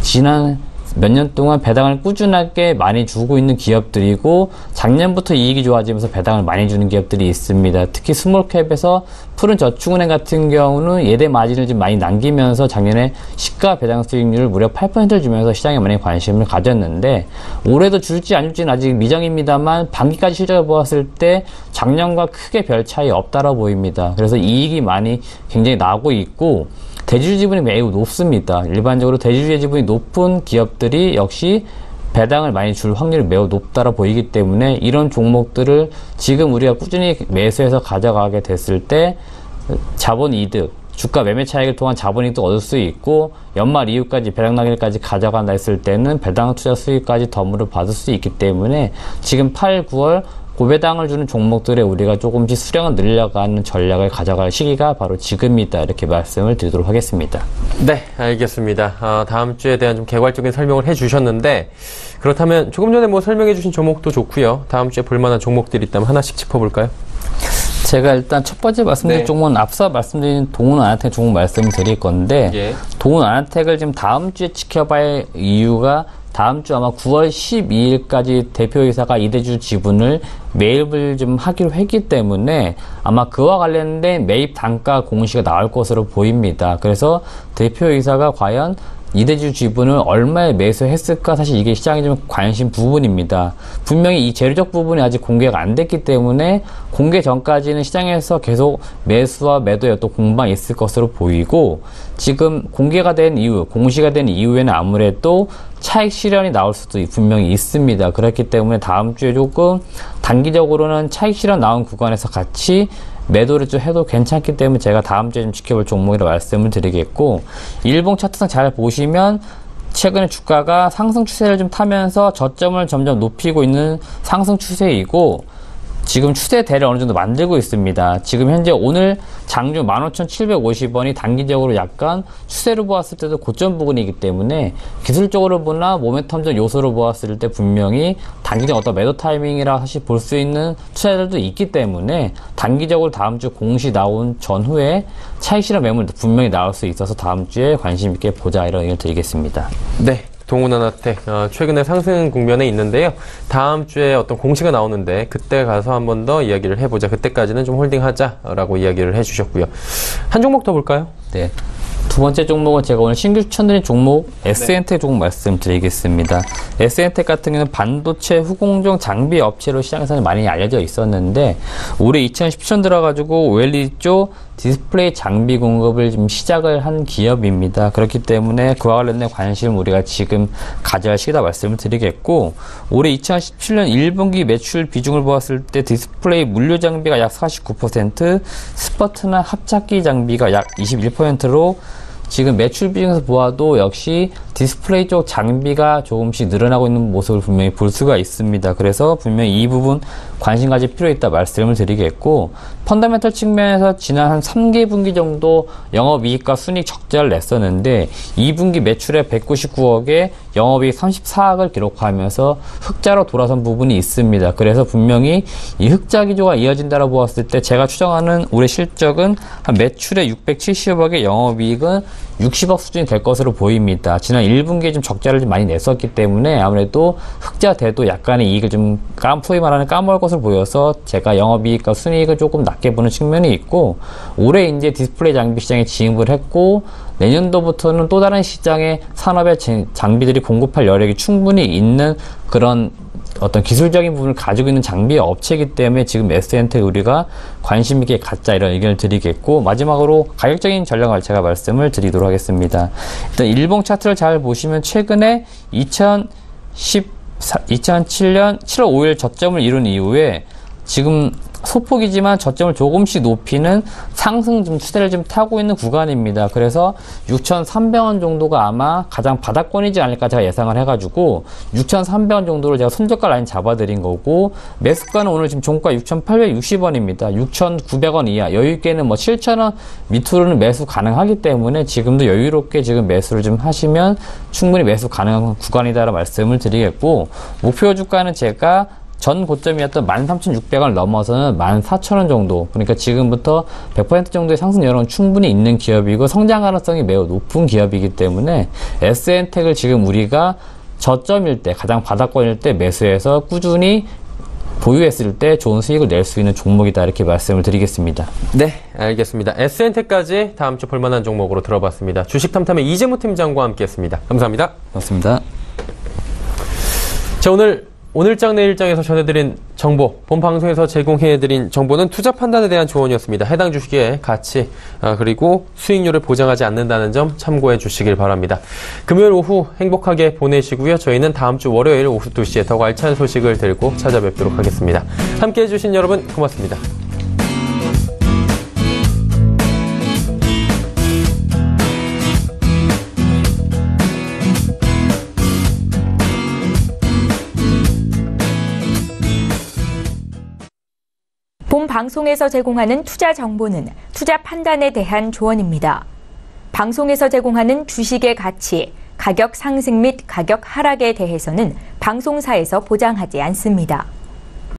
지난 몇 년 동안 배당을 꾸준하게 많이 주고 있는 기업들이고, 작년부터 이익이 좋아지면서 배당을 많이 주는 기업들이 있습니다. 특히 스몰캡에서 푸른저축은행 같은 경우는 예대 마진을 좀 많이 남기면서 작년에 시가 배당 수익률을 무려 8%를 주면서 시장에 많이 관심을 가졌는데, 올해도 줄지 안 줄지는 아직 미정입니다만 반기까지 실적을 보았을 때 작년과 크게 별 차이 없다라고 보입니다. 그래서 이익이 많이 굉장히 나고 있고, 대주주 지분이 매우 높습니다. 일반적으로 대주주의 지분이 높은 기업들이 역시 배당을 많이 줄 확률이 매우 높다고 보이기 때문에, 이런 종목들을 지금 우리가 꾸준히 매수해서 가져가게 됐을 때 자본 이득, 주가 매매 차익을 통한 자본이익도 얻을 수 있고, 연말 이후까지 배당 나기까지 가져간다 했을 때는 배당 투자 수익까지 덤으로 받을 수 있기 때문에 지금 8, 9월 고배당을 주는 종목들에 우리가 조금씩 수량을 늘려가는 전략을 가져갈 시기가 바로 지금이다, 이렇게 말씀을 드리도록 하겠습니다. 네, 알겠습니다. 다음 주에 대한 좀 개괄적인 설명을 해주셨는데, 그렇다면 조금 전에 뭐 설명해주신 종목도 좋고요. 다음 주에 볼만한 종목들이 있다면 하나씩 짚어볼까요? 제가 일단 첫 번째 말씀드린 종목은 앞서 말씀드린 동훈아나텍 종목 말씀을 드릴 건데, 동훈아나텍을 지금 다음 주에 지켜봐야 할 이유가, 다음 주 아마 9월 12일까지 대표이사가 이대주 지분을 매입을 좀 하기로 했기 때문에 아마 그와 관련된 매입 단가 공시가 나올 것으로 보입니다. 그래서 대표이사가 과연 이대주 지분을 얼마에 매수했을까, 사실 이게 시장이 좀 관심 부분입니다. 분명히 이 재료적 부분이 아직 공개가 안 됐기 때문에 공개 전까지는 시장에서 계속 매수와 매도의 또 공방이 있을 것으로 보이고, 지금 공개가 된 이후, 공시가 된 이후에는 아무래도 차익 실현이 나올 수도 분명히 있습니다. 그렇기 때문에 다음 주에 조금 단기적으로는 차익 실현 나온 구간에서 같이 매도를 좀 해도 괜찮기 때문에 제가 다음 주에 좀 지켜볼 종목이라고 말씀을 드리겠고, 일봉 차트상 잘 보시면 최근에 주가가 상승 추세를 좀 타면서 저점을 점점 높이고 있는 상승 추세이고, 지금 추세대를 어느 정도 만들고 있습니다. 지금 현재 오늘 장중 15,750원이 단기적으로 약간 추세로 보았을 때도 고점 부근이기 때문에 기술적으로 보나 모멘텀적 요소로 보았을 때 분명히 단기적 어떤 매도 타이밍이라 사실 볼 수 있는 투자들도 있기 때문에 단기적으로 다음 주 공시 나온 전후에 차익 실현 매물 분명히 나올 수 있어서 다음 주에 관심 있게 보자 이런 의견을 드리겠습니다. 네. 동훈하나텍 최근에 상승 국면에 있는데요. 다음 주에 어떤 공시가 나오는데 그때 가서 한 번 더 이야기를 해보자. 그때까지는 좀 홀딩하자라고 이야기를 해주셨고요. 한 종목 더 볼까요? 네. 두 번째 종목은 제가 오늘 신규 추천드린 종목 SN텍 종목 말씀드리겠습니다. SN텍 같은 경우는 반도체 후공정 장비 업체로 시장에서는 많이 알려져 있었는데 올해 2017년 들어가지고 OLED 쪽 디스플레이 장비 공급을 좀 시작을 한 기업입니다. 그렇기 때문에 그와 관련된 관심을 우리가 지금 가져야 할 시기다 말씀을 드리겠고 올해 2017년 1분기 매출 비중을 보았을 때 디스플레이 물류 장비가 약 49%, 스퍼트나 합착기 장비가 약 21%로 지금 매출 비중에서 보아도 역시 디스플레이 쪽 장비가 조금씩 늘어나고 있는 모습을 분명히 볼 수가 있습니다. 그래서 분명히 이 부분 관심 가질 필요 있다 말씀을 드리겠고 펀더멘털 측면에서 지난 한 3개 분기 정도 영업이익과 순이익 적자를 냈었는데 2분기 매출에 199억에 영업이익 34억을 기록하면서 흑자로 돌아선 부분이 있습니다. 그래서 분명히 이 흑자 기조가 이어진다고 보았을 때 제가 추정하는 올해 실적은 한 매출에 670억에 영업이익은 60억 수준이 될 것으로 보입니다. 지난 1분기에 좀 적자를 좀 많이 냈었기 때문에 아무래도 흑자 돼도 약간의 이익을 좀 소위 말하는 까먹을 것으로 보여서 제가 영업이익과 순이익을 조금 낮게 보는 측면이 있고 올해 이제 디스플레이 장비 시장에 진입을 했고 내년도부터는 또 다른 시장의 산업의 장비들이 공급할 여력이 충분히 있는 그런 어떤 기술적인 부분을 가지고 있는 장비 업체이기 때문에 지금 SN텍 우리가 관심 있게 갖자 이런 의견을 드리겠고 마지막으로 가격적인 전략을 제가 말씀을 드리도록 하겠습니다. 일단 일봉 차트를 잘 보시면 최근에 2007년 7월 5일 저점을 이룬 이후에 지금 소폭이지만 저점을 조금씩 높이는 상승 추세를 좀 타고 있는 구간입니다. 그래서 6,300원 정도가 아마 가장 바닥권이지 않을까 제가 예상을 해가지고 6,300원 정도로 제가 손절가 라인 잡아드린 거고 매수가는 오늘 지금 종가 6,860원입니다. 6,900원 이하 여유있게는 뭐 7,000원 밑으로는 매수 가능하기 때문에 지금도 여유롭게 지금 매수를 좀 하시면 충분히 매수 가능한 구간이다라고 말씀을 드리겠고 목표 주가는 제가 전 고점이었던 13,600원 넘어서는 14,000원 정도 그러니까 지금부터 100% 정도의 상승 여력은 충분히 있는 기업이고 성장 가능성이 매우 높은 기업이기 때문에 SN텍을 지금 우리가 저점일 때 가장 바닥권일 때 매수해서 꾸준히 보유했을 때 좋은 수익을 낼 수 있는 종목이다 이렇게 말씀을 드리겠습니다. 네, 알겠습니다. SN텍까지 다음 주 볼만한 종목으로 들어봤습니다. 주식탐탐의 이재무 팀장과 함께했습니다. 감사합니다. 고맙습니다. 자, 오늘장 내일장에서 전해드린 정보, 본 방송에서 제공해드린 정보는 투자 판단에 대한 조언이었습니다. 해당 주식의 가치 그리고 수익률을 보장하지 않는다는 점 참고해 주시길 바랍니다. 금요일 오후 행복하게 보내시고요. 저희는 다음 주 월요일 오후 2시에 더 알찬 소식을 들고 찾아뵙도록 하겠습니다. 함께해 주신 여러분 고맙습니다. 본 방송에서 제공하는 투자 정보는 투자 판단에 대한 조언입니다. 방송에서 제공하는 주식의 가치, 가격 상승 및 가격 하락에 대해서는 방송사에서 보장하지 않습니다.